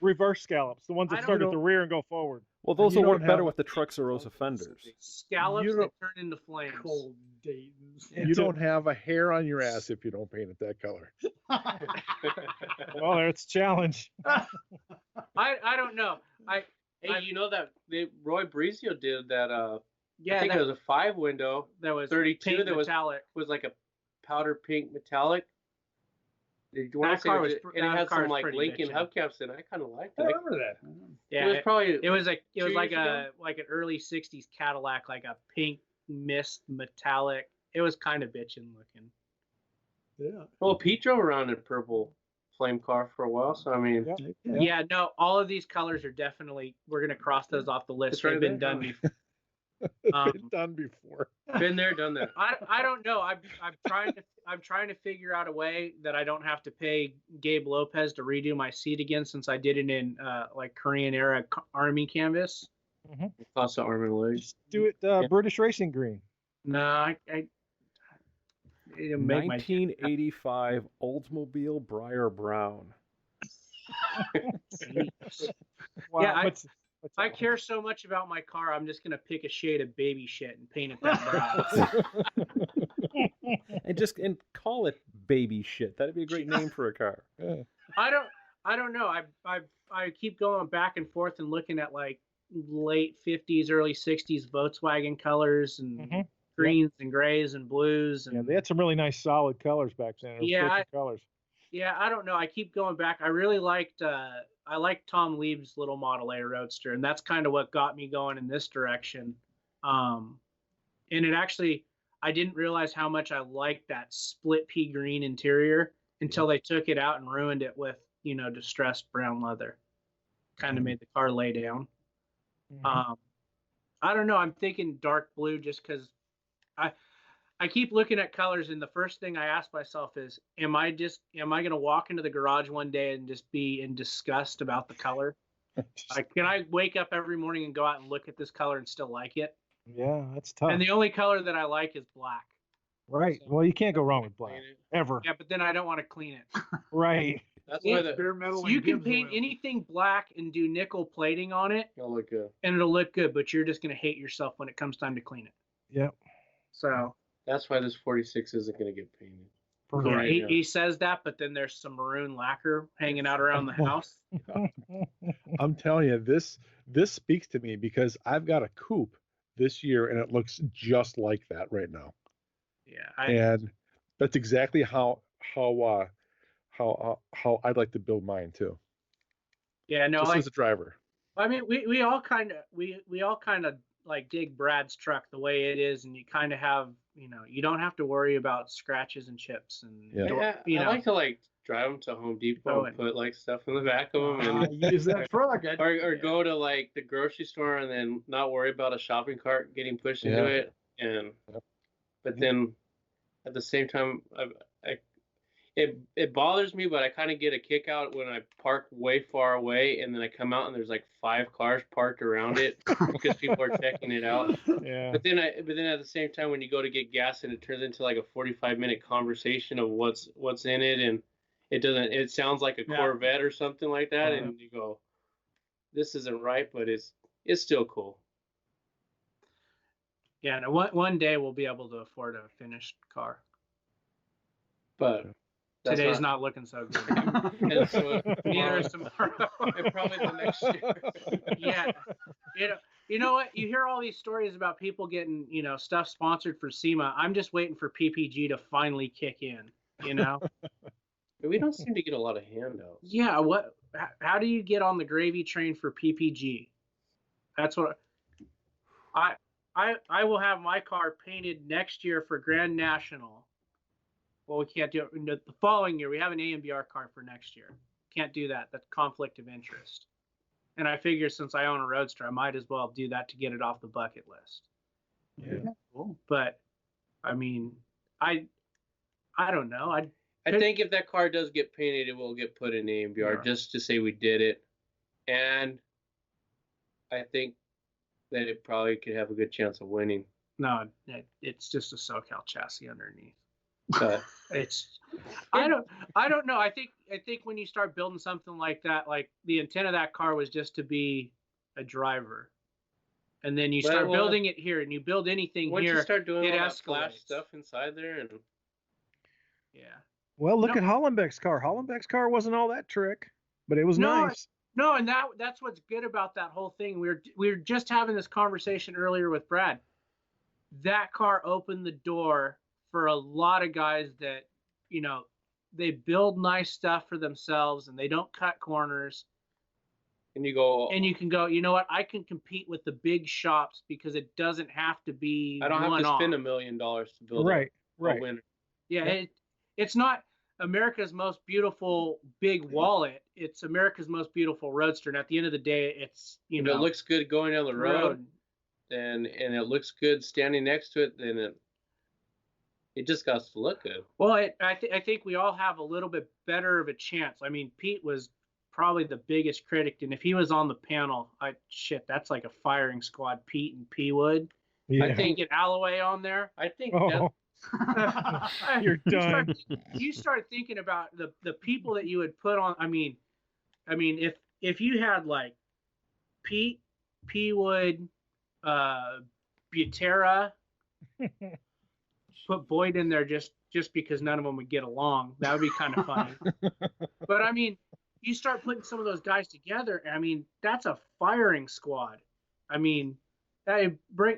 reverse scallops, the ones that start at the rear and go forward. Well, those will work better with the Trucks or Rosa fenders. Scallops that turn into flames. Cold Dayton's. You don't have a hair on your ass if you don't paint it that color. Well, it's a challenge. I don't know. Hey, that Roy Brizio did that. Yeah, I think it was a 5-window. That was 32. That metallic. was like a powder pink metallic. Did you want to say? And it had some like Lincoln hubcaps in it. I kind of liked it. I remember that. Yeah, it was like an early '60s Cadillac, like a pink mist metallic. It was kind of bitchin' looking. Yeah. Well, Pete drove around in a purple flame car for a while, so I mean. Yeah, no, all of these colors are definitely. We're gonna cross those off the list. They've been done before. Been done before. Been there, done that. I don't know. I'm trying to figure out a way that I don't have to pay Gabe Lopez to redo my seat again, since I did it in like Korean era Army canvas. Mm-hmm. Cost of arm and legs. Just do it British Racing green. No, it'll make 1985 Oldsmobile Briar Brown. Wow, yeah, I care so much about my car, I'm just gonna pick a shade of baby shit and paint it that brown. and call it baby shit. That'd be a great name for a car. Yeah. I don't know. I keep going back and forth and looking at like late 50s, early 60s Volkswagen colors and greens and grays and blues. And they had some really nice solid colors back then. Colors. Yeah, I don't know. I keep going back. I really liked Tom Lieb's little Model A Roadster, and that's kind of what got me going in this direction. And it actually, I didn't realize how much I liked that split pea green interior until they took it out and ruined it with, distressed brown leather. Kind of made the car lay down. I don't know. I'm thinking dark blue just because I keep looking at colors, and the first thing I ask myself is, am I going to walk into the garage one day and just be in disgust about the color? Like, can I wake up every morning and go out and look at this color and still like it? Yeah, that's tough. And the only color that I like is black. Right. Well, you can't go wrong with black ever. Yeah, but then I don't want to clean it. Right. That's why bare metal. You and can Gibbs paint oil. anything black and do nickel plating on it, it'll look good. and it'll look good. But you're just gonna hate yourself when it comes time to clean it. Yep. So That's why this 46 isn't going to get painted. yeah, Right, yeah. he says that, but then there's some maroon lacquer hanging out around the house. I'm telling you, this speaks to me because I've got a coupe this year and it looks just like that right now. Yeah, And that's exactly how I'd like to build mine too. yeah, no, Just like, as a driver. I mean, we all kind of like dig Brad's truck the way it is, and you kind of have, you don't have to worry about scratches and chips and Yeah, I like to like drive them to Home Depot and put like stuff in the back of them, and Use that truck. or go to like the grocery store and then not worry about a shopping cart getting pushed into it, and but then at the same time, it bothers me, but I kind of get a kick out when I park way far away and then I come out and there's like 5 cars parked around it because people are checking it out. Yeah. But then at the same time, when you go to get gas and it turns into like a 45-minute conversation of what's in it, and it sounds like a Corvette or something like that, and you go, this isn't right, but it's still cool. Yeah, no, one day we'll be able to afford a finished car. But today's not looking so good. And so Neither is tomorrow. And probably the next year. Yeah. You know what? You hear all these stories about people getting, stuff sponsored for SEMA. I'm just waiting for PPG to finally kick in, But we don't seem to get a lot of handouts. Yeah, how do you get on the gravy train for PPG? That's what I will have my car painted next year for Grand National. Well, we can't do it the following year. We have an AMBR car for next year. Can't do that. That's conflict of interest. And I figure since I own a Roadster, I might as well do that to get it off the bucket list. Yeah. Cool. But I mean, I don't know. I think if that car does get painted, it will get put in AMBR just to say we did it. And I think that it probably could have a good chance of winning. No, it's just a SoCal chassis underneath. I don't know. I think when you start building something like that, like the intent of that car was just to be a driver, and then you start building it here, and you build anything once here, you start doing it all that escalates. flash stuff inside there, and Well, look at Hollenbeck's car. Hollenbeck's car wasn't all that trick, but it was nice. No, and that's what's good about that whole thing. We were just having this conversation earlier with Brad. That car opened the door for a lot of guys that, they build nice stuff for themselves and they don't cut corners. And you can go, you know what? I can compete with the big shops because it doesn't have to be. I don't have to spend $1 million to build a winner. Yeah, it's not America's most beautiful big wallet. It's America's most beautiful Roadster. And at the end of the day, it's if it looks good going down the road, and it looks good standing next to it, then it just got to look good. Well, I think we all have a little bit better of a chance. I mean, Pete was probably the biggest critic, and if he was on the panel, that's like a firing squad. Pete and P Wood. Yeah. I think get Alloway on there. I think you're done. You start thinking about the people that you would put on. I mean, if you had like Pete, P Wood, Butera. Put Boyd in there just because none of them would get along. That would be kind of funny. But I mean, you start putting some of those guys together. I mean, that's a firing squad. I mean,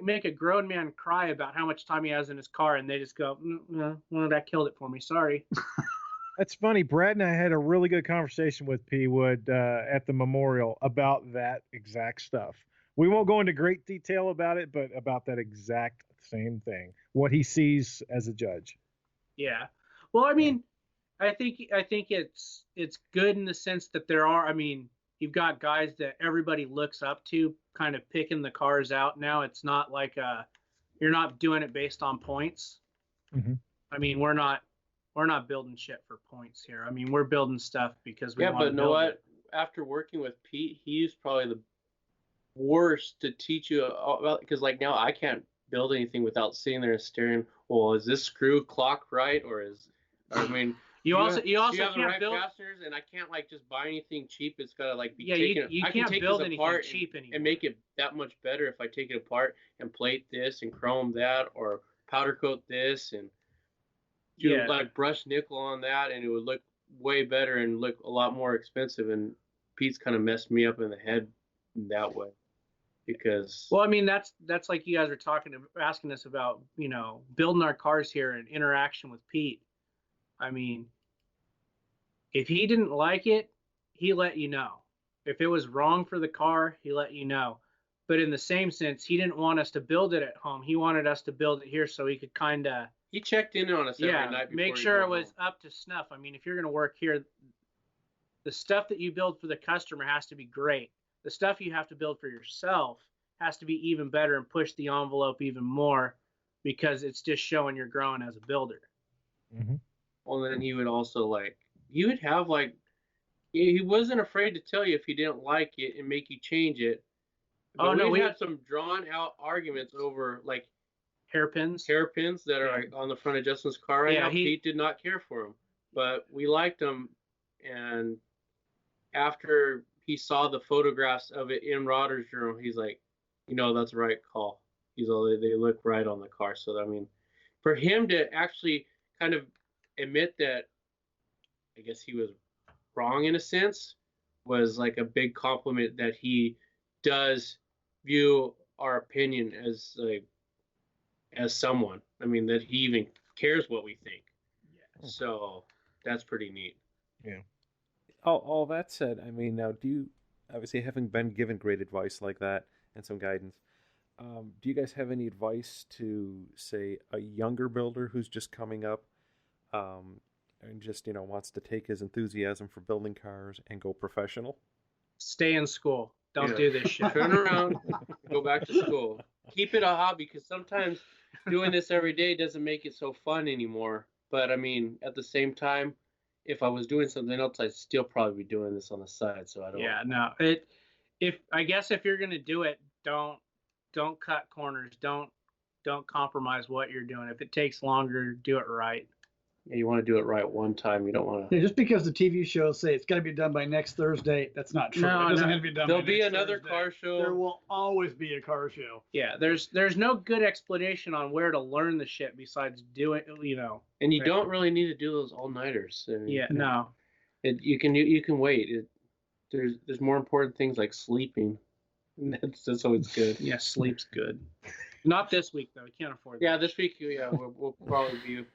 make a grown man cry about how much time he has in his car, and they just go, "No, that killed it for me. Sorry." That's funny. Brad and I had a really good conversation with P Wood at the memorial about that exact stuff. We won't go into great detail about it, but about that exact same thing, what he sees as a judge. Yeah. Well, I mean, I think it's good in the sense that you've got guys that everybody looks up to kind of picking the cars out now. It's not like you're not doing it based on points. Mm-hmm. I mean, we're not building shit for points here. I mean, we're building stuff because we want to build it. after working with Pete, he's probably the worst to teach you about, because like now I can't build anything without sitting there and staring. Well, is this screw clock right, or I mean, you also you have the can't right build fasteners, and I can't like just buy anything cheap. It's gotta like be yeah taken. you I can can't take build this anything apart cheap anymore and make it that much better if I take it apart and plate this and chrome that or powder coat this and do like brush nickel on that, and it would look way better and look a lot more expensive. And Pete's kind of messed me up in the head that way. Because well, I mean, that's like you guys were asking us about, building our cars here and interaction with Pete. I mean, if he didn't like it, he let you know. If it was wrong for the car, he let you know. But in the same sense, he didn't want us to build it at home. He wanted us to build it here so he could kind of. He checked in on us every night before make sure it was up to snuff. I mean, if you're going to work here, the stuff that you build for the customer has to be great. The stuff you have to build for yourself has to be even better and push the envelope even more, because it's just showing you're growing as a builder. Mm-hmm. Well, then he would also he wasn't afraid to tell you if he didn't like it and make you change it. But we had some drawn out arguments over hairpins that are on the front of Justin's car right now. Pete did not care for them, but we liked them. And after he saw the photographs of it in Rodder's journal, he's like, that's the right call. He's all, they look right on the car. So, I mean, for him to actually kind of admit that, I guess he was wrong in a sense, was like a big compliment that he does view our opinion as someone. I mean, that he even cares what we think. Yeah. So that's pretty neat. Yeah. All that said, I mean, now do you, obviously having been given great advice like that and some guidance, do you guys have any advice to, say, a younger builder who's just coming up and just, wants to take his enthusiasm for building cars and go professional? Stay in school. Don't do this shit. Turn around, go back to school. Keep it a hobby, because sometimes doing this every day doesn't make it so fun anymore. But, I mean, at the same time, if I was doing something else, I'd still probably be doing this on the side. So I don't. Yeah, no. I guess if you're gonna do it, don't cut corners. Don't compromise what you're doing. If it takes longer, do it right. Yeah, you want to do it right one time. You don't want to. Yeah, just because the TV shows say it's got to be done by next Thursday, that's not true. No, it doesn't have to be done. There'll by be next another Thursday. car show. There will always be a car show. Yeah, there's no good explanation on where to learn the shit besides doing, And you don't really need to do those all-nighters. No. You can wait. There's more important things like sleeping. That's always good. Yeah, sleep's good. Not this week though. We can't afford that. Yeah, this week. Yeah, we'll probably be.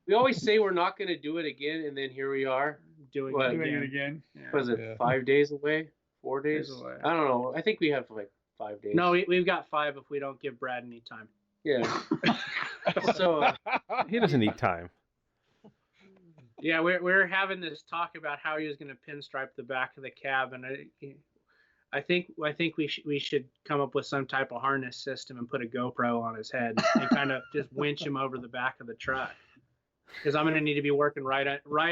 We always say we're not going to do it again, and then here we are doing it again. Yeah. Was it 5 days away? 4 days away? I don't know. I think we have 5 days. No, we've got 5 if we don't give Brad any time. Yeah. So he doesn't need time. Yeah, we're having this talk about how he was going to pinstripe the back of the cab, and I think we should come up with some type of harness system and put a GoPro on his head and kind of just winch him over the back of the truck. Because I'm going to need to be working right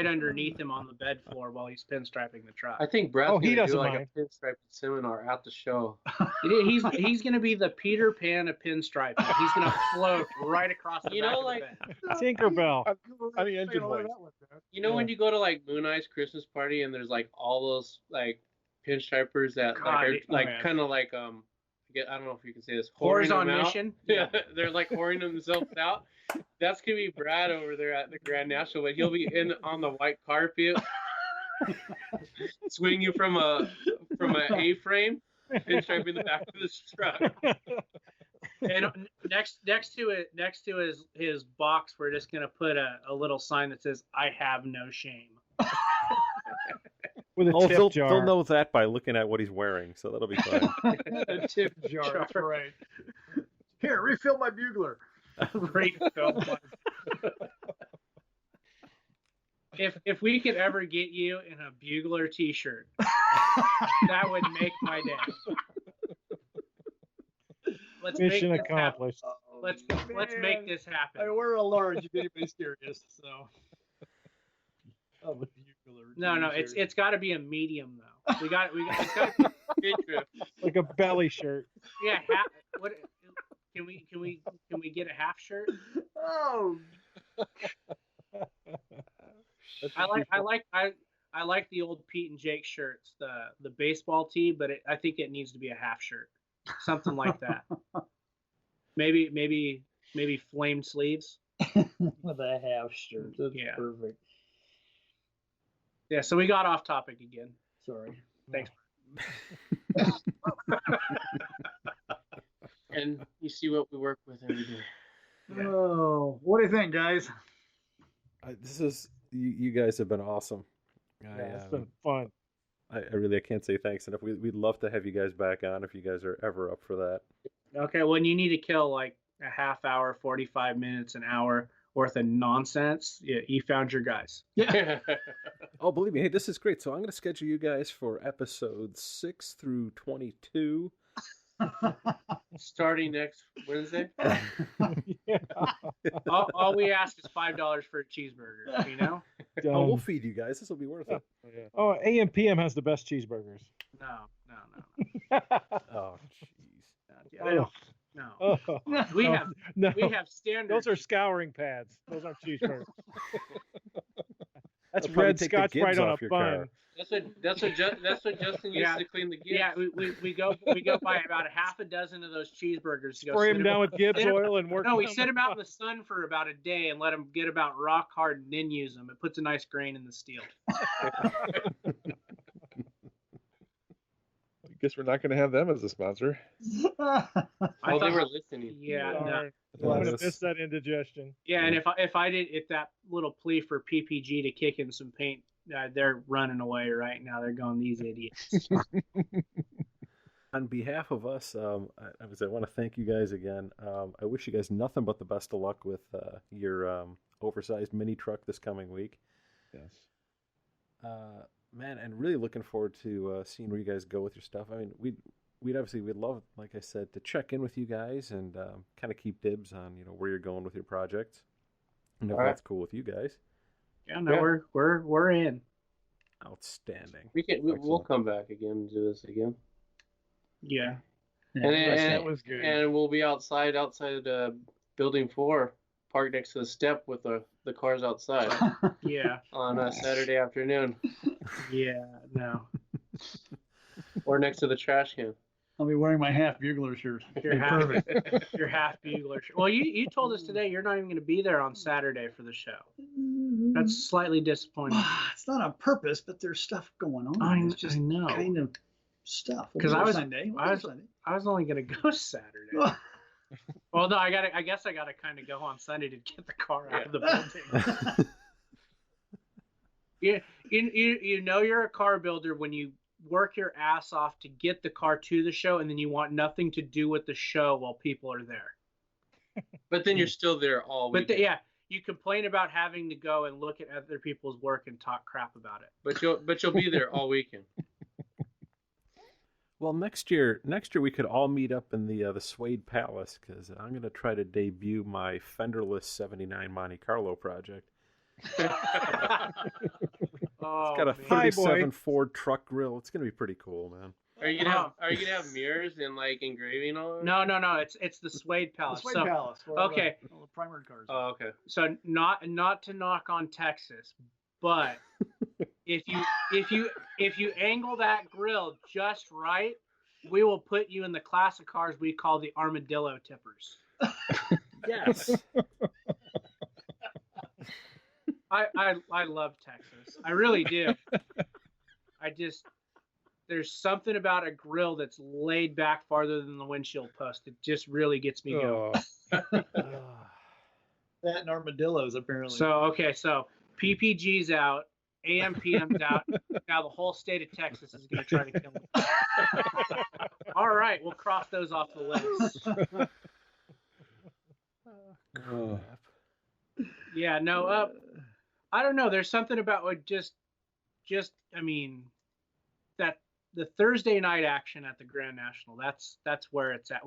underneath him on the bed floor while he's pinstriping the truck. I think Brad's going to do like mind. a pinstripe seminar at the show. He's going to be the Peter Pan of pinstriping. He's going to float right across the back of the bed. Tinkerbell on the engine blade. When you go to Moon Eye's Christmas party and there's all those pinstripers that kind of I don't know if you can say this. Whores on mission. Yeah, they're whoring themselves out. That's gonna be Brad over there at the Grand National, but he'll be on the white carpet, swinging from a A-frame, pinstriping the back of this truck. And next to his box, we're just gonna put a little sign that says, "I have no shame." With a tip jar. They'll know that by looking at what he's wearing, so that'll be fine. A tip jar, that's right. Here, refill my bugler. Great film. If we could ever get you in a bugler t-shirt, that would make my day. Mission accomplished. Let's make this happen. We're a large if anybody's curious, so. Oh, the bugler. No, it's got to be a medium though. It's got to be like a belly shirt. Yeah, what can we get a half shirt? Oh. I like the old Pete and Jake shirts, the baseball tee, but I think it needs to be a half shirt, something like that. Maybe flamed sleeves with a half shirt. That's perfect. Yeah, so we got off topic again. Sorry. Thanks. And you see what we work with every day. Yeah. Oh, what do you think, guys? You guys have been awesome. It's been fun. I can't say thanks enough. We'd love to have you guys back on if you guys are ever up for that. Okay, well, you need to kill like a half hour, 45 minutes, an hour worth of nonsense. Yeah, you found your guys. Yeah. Oh, believe me, hey, this is great. So I'm going to schedule you guys for episodes 6 through 22. Starting next Wednesday. Yeah. All we ask is $5 for a cheeseburger. You know. Oh, we'll feed you guys. This will be worth it. Oh, AM/PM has the best cheeseburgers. No. Oh, jeez. No. We have standards. Those are scouring pads. Those aren't cheeseburgers. That's They'll probably red take the Scotch gibs Brite on off a your bun. car. That's what Justin used to clean the gears. Yeah, we go buy about a half a dozen of those cheeseburgers. To go Spray them down with Gibbs oil and work. No, we sit them out in the sun for about a day and let them get about rock hard and then use them. It puts a nice grain in the steel. I guess we're not going to have them as a sponsor. They were listening. Yeah, no. I'm gonna miss that indigestion. Yeah, and if that little plea for PPG to kick in some paint, they're running away right now. They're going, these idiots. On behalf of us, I want to thank you guys again. I wish you guys nothing but the best of luck with your oversized mini truck this coming week. Yes. Man, and really looking forward to seeing where you guys go with your stuff. I mean, we'd love, like I said, to check in with you guys and kind of keep dibs on where you're going with your project, and if that's cool with you guys. Yeah, no, we're in. Outstanding. We'll come back again and do this again. Yeah. And that was good. And we'll be outside building 4, parked next to the step with the cars outside. Yeah. On a Saturday afternoon. Yeah, no. Or next to the trash can. I'll be wearing my half bugler shirt. Your half bugler shirt. Well, you told us today you're not even going to be there on Saturday for the show. That's slightly disappointing. It's not on purpose, but there's stuff going on. I just know. Kind of stuff. Because I was Sunday. I was only going to go Saturday. Well, no, I guess I got to kind of go on Sunday to get the car out of the building. You know you're a car builder when you work your ass off to get the car to the show, and then you want nothing to do with the show while people are there. But then you're still there all week. But you complain about having to go and look at other people's work and talk crap about it. But you'll be there all weekend. Well, next year we could all meet up in the Suede Palace, because I'm going to try to debut my fenderless '79 Monte Carlo project. It's got a 37 Ford truck grill. It's going to be pretty cool, man. Are you gonna have mirrors and like engraving on it? No. It's the Suede Palace. The Suede Palace. Okay. All the primary cars. Oh, okay. So not to knock on Texas, but if you angle that grill just right, we will put you in the class of cars we call the armadillo tippers. Yes. I love Texas. I really do. There's something about a grill that's laid back farther than the windshield post. It just really gets me going. That and armadillos, apparently. So PPG's out, AMPM's out. Now the whole state of Texas is going to try to kill me. All right, we'll cross those off the list. Yeah, no, I don't know. There's something about that the Thursday night action at the Grand National. That's where it's at.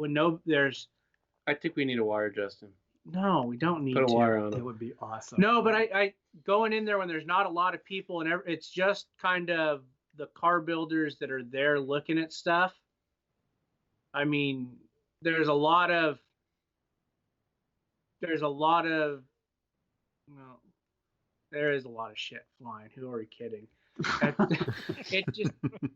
I think we need a wire, Justin. No, we don't need Put a to. wire on That it. would be awesome. No, but I going in there when there's not a lot of people and it's just kind of the car builders that are there looking at stuff. I mean, there's a lot of there is a lot of shit flying. Who are we kidding?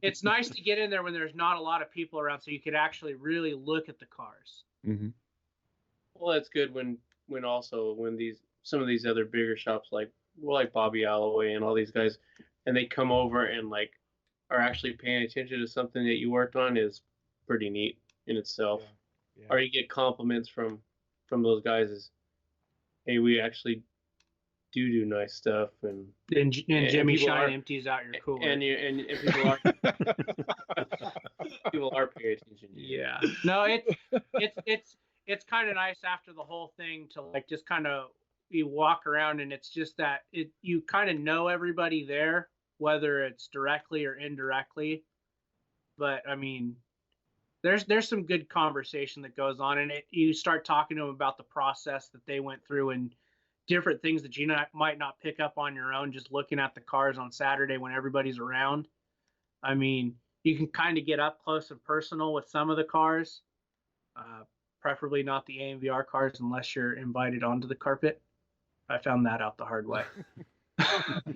It's nice to get in there when there's not a lot of people around, so you could actually really look at the cars. Mm-hmm. Well, that's good when some of these other bigger shops like Bobby Alloway and all these guys, and they come over and like are actually paying attention to something that you worked on is pretty neat in itself. Yeah. Or you get compliments from those guys as, hey, we actually do nice stuff, and Jimmy people Shine are- empties out your cooler. and people are paying attention to you. Yeah. No, it's kind of nice after the whole thing to like just kind of you walk around and it's just that you kind of know everybody there, whether it's directly or indirectly. But I mean, there's some good conversation that goes on, and you start talking to them about the process that they went through and different things that you might not pick up on your own just looking at the cars on Saturday when everybody's around. I mean, you can kind of get up close and personal with some of the cars, preferably not the AMBR cars unless you're invited onto the carpet. I found that out the hard way.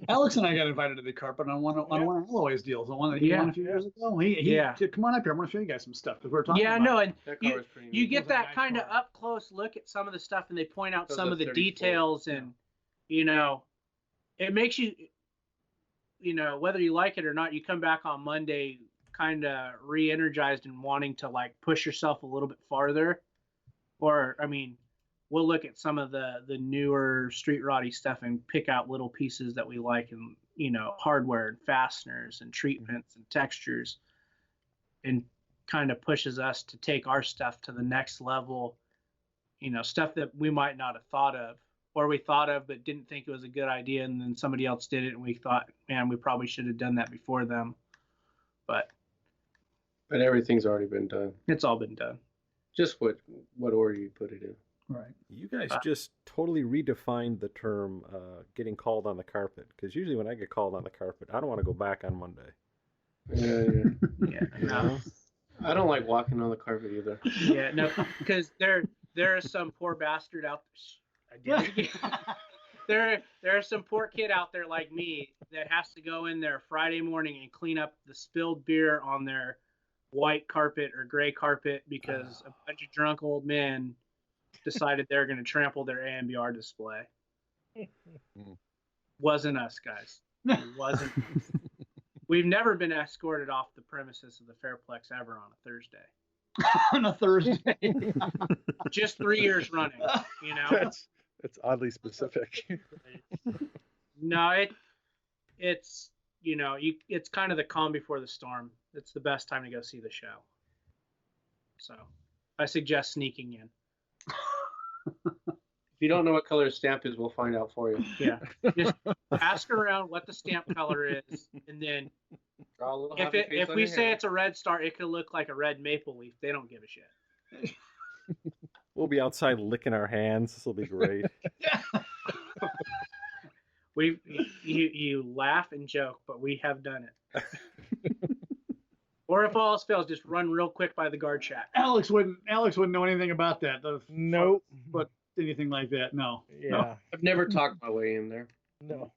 Alex and I got invited to the carpet on one of Alloway's deals, the one that he won a few years ago. He said, come on up here, I'm going to show you guys some stuff because we're talking. Yeah, about no, and That car was pretty you neat. get It was a that nice kind of car. up close look at some of the stuff, and they point out Those some are of the 34. details, and it makes you, whether you like it or not, you come back on Monday kind of re-energized and wanting to like push yourself a little bit farther. Or I mean, we'll look at some of the newer street roddy stuff and pick out little pieces that we like, and hardware and fasteners and treatments and textures, and kind of pushes us to take our stuff to the next level. Stuff that we might not have thought of, or we thought of but didn't think it was a good idea, and then somebody else did it and we thought, man, we probably should have done that before them. But everything's already been done. it's all been done. Just what order you put it in. Right. You guys just totally redefined the term getting called on the carpet, because usually when I get called on the carpet, I don't want to go back on Monday. Yeah. No. I don't like walking on the carpet either. Yeah, no, because there is some poor bastard out there. I did it again. There is some poor kid out there like me that has to go in there Friday morning and clean up the spilled beer on their white carpet or gray carpet because a bunch of drunk old men decided they're going to trample their AMBR display. Wasn't us, guys. It wasn't. We've never been escorted off the premises of the Fairplex ever on a Thursday. On a Thursday. Just 3 years running, That's oddly specific. No, it's it's kind of the calm before the storm. It's the best time to go see the show. So I suggest sneaking in. If you don't know what color the stamp is, we'll find out for you. Yeah. Just ask around what the stamp color is, and then Draw a little if happy face on we your say hand. it's a red star, it could look like a red maple leaf. They don't give a shit. We'll be outside licking our hands. This will be great. You laugh and joke, but we have done it. Or if all else fails, just run real quick by the guard shack. Alex wouldn't know anything about that. Nope. But anything like that, no. Yeah. I've never talked my way in there. No.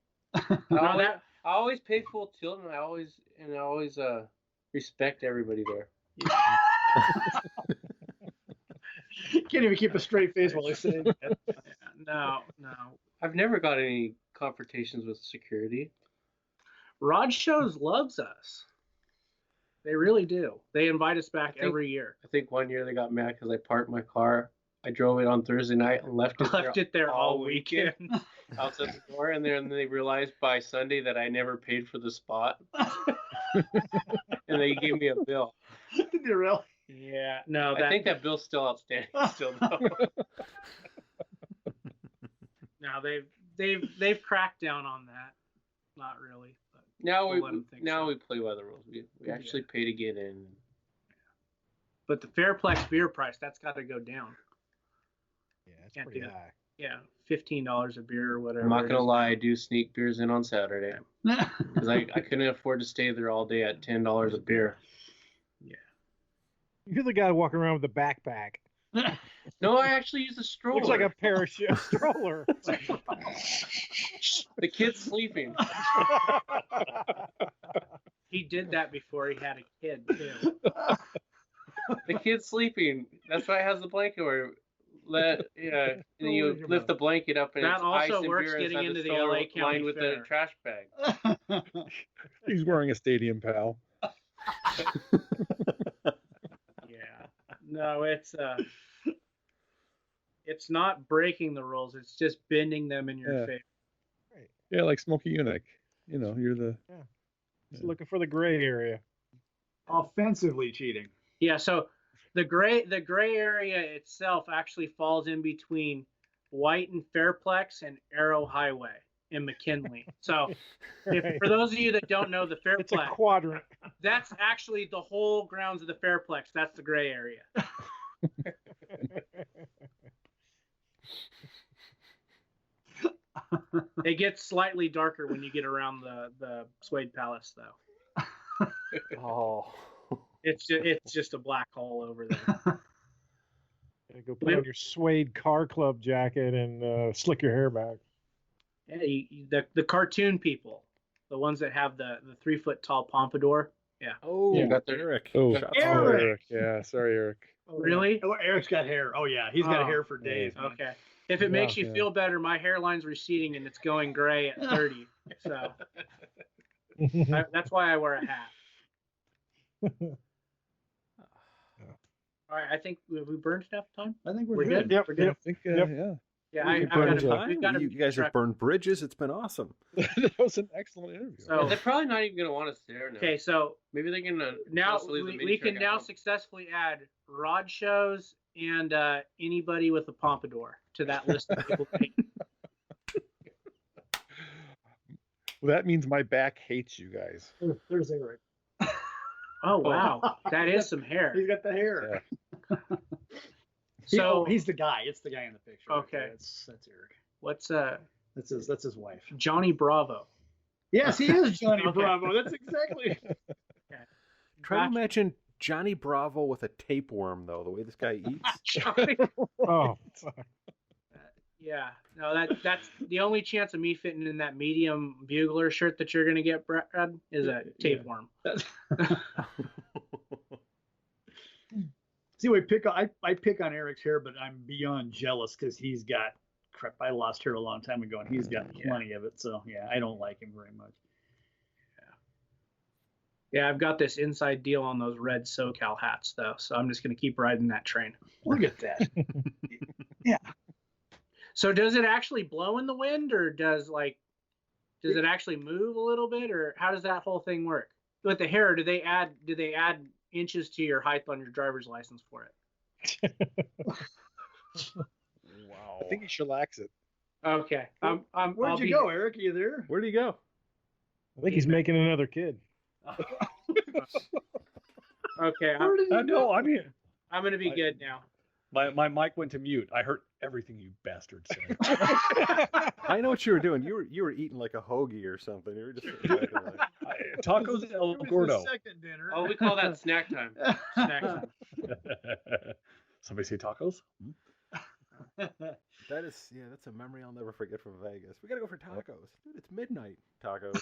I always pay full tilt, and I always respect everybody there. Can't even keep a straight face while he's saying that. No. I've never got any confrontations with security. Rod Shows loves us. They really do. They invite us back every year. I think one year they got mad because I parked my car. I drove it on Thursday night and left it there all weekend. outside the door, and then they realized by Sunday that I never paid for the spot, and they gave me a bill. Did you really? Yeah. No, I think that bill's still outstanding. Still though. No, they've cracked down on that. Not really. But Now we'll let 'em think so. we play by the rules. We actually pay to get in. But the Fairplex beer price, that's got to go down. Yeah, it's Can't pretty do it. high. Yeah, $15 a beer or whatever. I'm not it gonna is. lie, I do sneak beers in on Saturday because I couldn't afford to stay there all day at $10 a beer. You're the guy walking around with a backpack. No, I actually use a stroller. Looks like a parachute stroller. The kid's sleeping. He did that before he had a kid too. The kid's sleeping. That's why it has the blanket where and then you lift the blanket up and That it's also ice and works beer getting inside into the stroller LA County lined with Fair. a trash bag. He's wearing a stadium pal. Yeah. No, it's not breaking the rules. It's just bending them in your Yeah. favor. Yeah, like Smokey Eunuch. You know, you're the. Just looking for the gray area. Offensively cheating. Yeah. So the gray area itself actually falls in between White and Fairplex and Arrow Highway in McKinley. So for those of you that don't know the It's a Fairplex, quadrant. that's actually the whole grounds of the Fairplex. That's the gray area. It gets slightly darker when you get around the Suede Palace, though. Oh. It's just a black hole over there. Gotta go put on your suede car club jacket and slick your hair back. Yeah, the cartoon people, the ones that have the 3-foot tall pompadour. Yeah. Oh, Yeah, got the- Eric. Oh, Shots Eric! fired. Eric. Yeah, sorry, Eric. Really? Oh, Eric's got hair. Oh yeah, he's got Oh. hair for days. Man. Okay. If it makes you Yeah. feel better, my hairline's receding and it's going gray at 30. So that's why I wear a hat. All right, I think we burned enough time. I think we're We're good. good. Yep, We're I good. think, Yep. yeah. Yeah, We I've burned got time. we've got You guys have burned bridges. It's been awesome. That was an excellent interview. So They're probably not even gonna want us there now. okay, so Maybe they can now just leave the mini we can truck now at home. successfully add rod shows and anybody with a pompadour to that list of people. Well, that means my back hates you guys. There's Eric. Oh wow, that is some hair. He's got the hair. So he's the guy. It's the guy in the picture. Okay. That's Eric. what's That's his wife. Johnny Bravo? Yes, he is Johnny Okay. Bravo. That's exactly. Try to imagine Johnny Bravo with a tapeworm, though, the way this guy eats. Johnny. Oh, Yeah, no, that's the only chance of me fitting in that medium bugler shirt that you're gonna get, Brad, is a tapeworm. See, I pick on Eric's hair, but I'm beyond jealous because he's got crap. I lost hair a long time ago, and he's got plenty of it. So yeah, I don't like him very much. Yeah, I've got this inside deal on those red SoCal hats though, so I'm just gonna keep riding that train. Look at that. Yeah. So does it actually blow in the wind, or does it actually move a little bit, or how does that whole thing work? With the hair, do they add inches to your height on your driver's license for it? Wow. I think he shellacs it. Okay. Where'd you go, Eric? Are you there? Where'd he go? I think he's making another kid. Okay. Where did he No, I'm here. I'm gonna be good now. My mic went to mute. I heard everything you bastards said. I know what you were doing. You were eating like a hoagie or something. You were just Tacos El It was Gordo. the second dinner. Oh, we call that snack time. Snack time. Somebody say tacos? that's a memory I'll never forget from Vegas. We gotta go for tacos, dude. It's midnight. Tacos.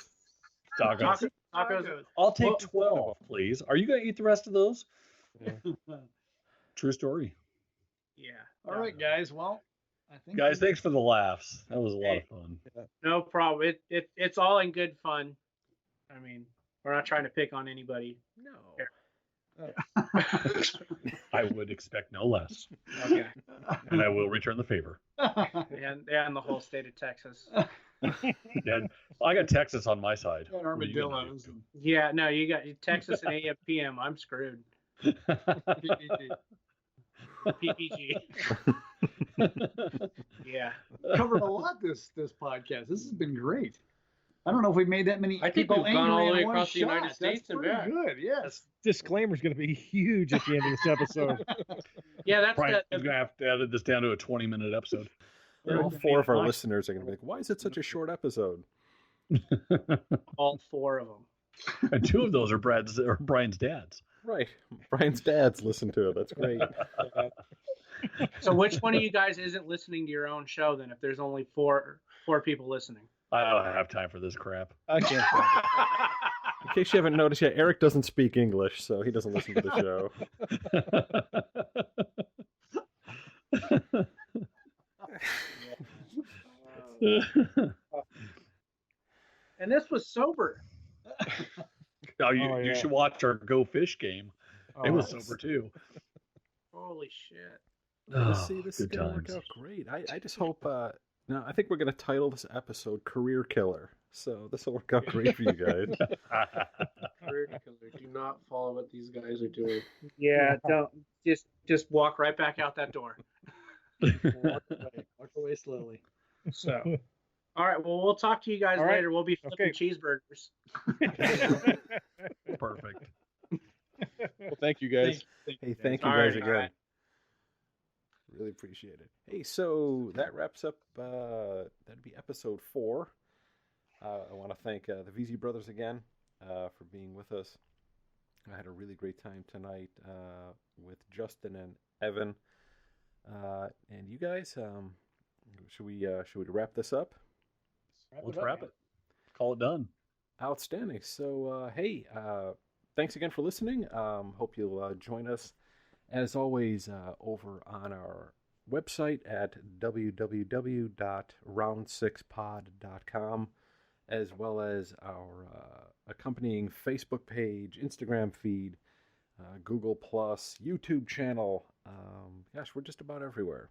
Tacos. Tacos. I'll take 12, please. Are you going to eat the rest of those? True story. Yeah. All right, guys. Well, I think Guys, thanks for the laughs. That was a lot of fun. No problem. It's all in good fun. I mean, we're not trying to pick on anybody. No. I would expect no less. Okay. And I will return the favor. And the whole state of Texas. And I got Texas on my side. Got What are you gonna armadillos. do? Yeah, no, you got Texas and AM PM. I'm screwed. PPG. Yeah. Covered a lot this podcast. This has been great. I don't know if we've made that many I think people we've gone angry all the in way one across the United shot. States That's and pretty back. good. Yes. This disclaimer's going to be huge at the end of this episode. Yeah, that's Brian's the going to have to edit this down to a 20-minute episode. All 4 of our listeners are going to be like, why is it such a short episode? all 4 of them. And 2 of those are Brian's dads. Right. Brian's dad's listen to it. That's great. So which one of you guys isn't listening to your own show then? If there's only four people listening. I don't have time for this crap. I can't. In case you haven't noticed yet, Eric doesn't speak English, so he doesn't listen to the show. And this was sober. You should watch our Go Fish game. It was sober too. Holy shit. Let's see, this is good going to work times. out great. I just hope, no, I think we're going to title this episode Career Killer. So this will work out great for you guys. Career killer. Do not follow what these guys are doing. Yeah, don't just walk right back out that door. Walk away slowly. So, all right. Well, we'll talk to you guys All right. later. We'll be flipping cheeseburgers. Perfect. Well, thank you guys. Hey, thank you All guys right, again. all right. Really appreciate it. Hey, so that wraps up, that'd be episode 4. I want to thank the Veazie brothers again for being with us. I had a really great time tonight with Justin and Evin. And you guys, should we wrap this up? Let's wrap it. Call it done. Outstanding. So, hey, thanks again for listening. Hope you'll join us, as always, over on our website at www.round6pod.com, as well as our accompanying Facebook page, Instagram feed, Google+, YouTube channel. Gosh, we're just about everywhere.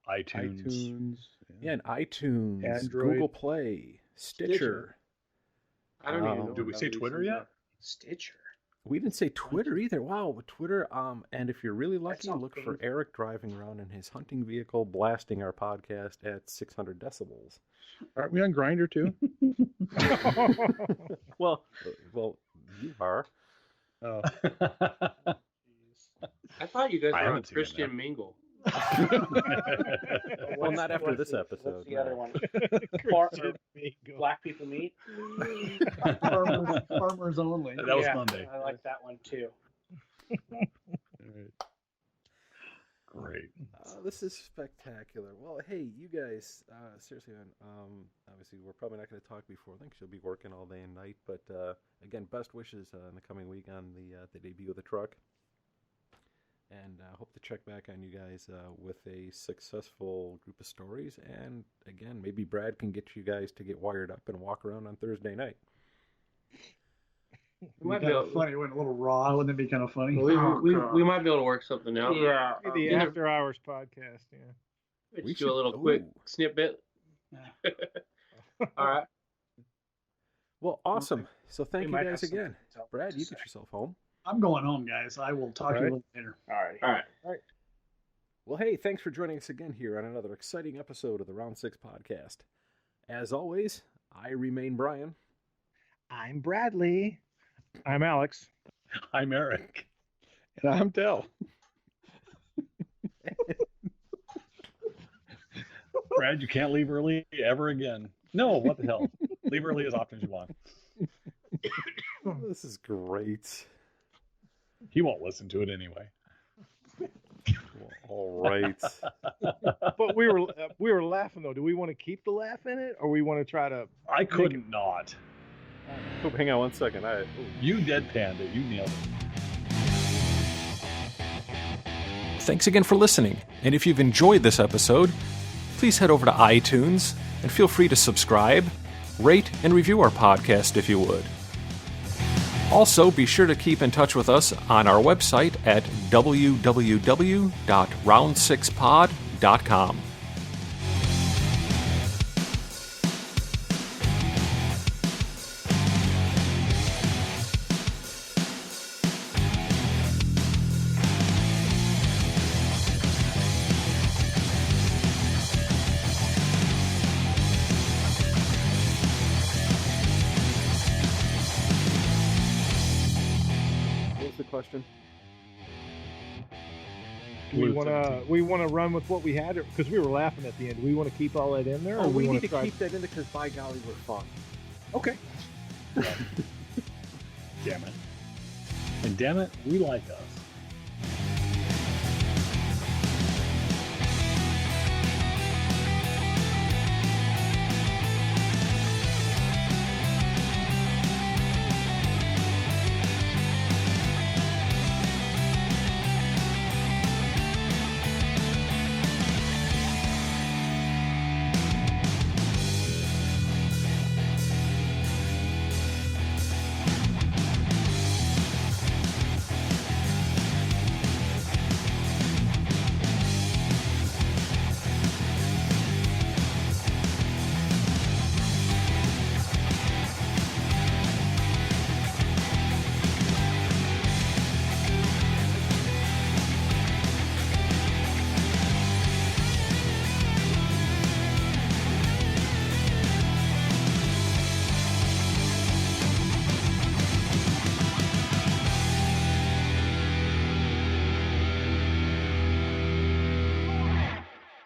iTunes. Yeah, and iTunes, Android. Google Play, Stitcher. I don't even know. Did we what say that Twitter is. yet? Stitcher. We didn't say Twitter either. Wow, Twitter. And if you're really That lucky, sounds look for painful. Eric driving around in his hunting vehicle, blasting our podcast at 600 decibels. Aren't we on Grinder too? Well, you are. Oh, I thought you guys I were on haven't seen it, Christian Mingle. Well, not after this What's episode. the no. other one? Christian Mingle. Black people meet. Farmers only. That was Yeah, Monday. I like that one too. Great. This is spectacular. Well, hey, you guys, seriously, man, obviously, we're probably not going to talk before. I think she'll be working all day and night. But again, best wishes in the coming week on the debut of the truck. And hope to check back on you guys with a successful group of stories. And again, maybe Brad can get you guys to get wired up and walk around on Thursday night. We might be Kind of able, funny. It went a little raw. Wouldn't it be kind of funny? we might be able to work something out. Yeah. The Yeah. After Hours podcast. Yeah. Let's We do should- a little quick ooh. snippet. All right. Well, awesome. So thank you might guys have something again. to tell Brad, us you to get say. yourself home. I'm going home, guys. I will talk to you a little later. All right. Well, hey, thanks for joining us again here on another exciting episode of the Round 6 podcast. As always, I remain Brian. I'm Bradley. I'm Alex. I'm Eric. and I'm Del. Brad, you can't leave early ever again. No, what the hell? Leave early as often as you want. This is great. He won't listen to it anyway. Well, all right. But we were laughing though. Do we want to keep the laugh in it, or we want to try to? I couldn't not. Oh, hang on one second. You deadpanned it. You nailed it. Thanks again for listening. And if you've enjoyed this episode, please head over to iTunes and feel free to subscribe, rate, and review our podcast if you would. Also, be sure to keep in touch with us on our website at www.round6pod.com. the question? Do we want to run with what we had, because we were laughing at the end. Do we want to keep all that in there? Oh, or we want need to keep that in there because by golly, we're fun. Okay. Damn it. And damn it, we like us.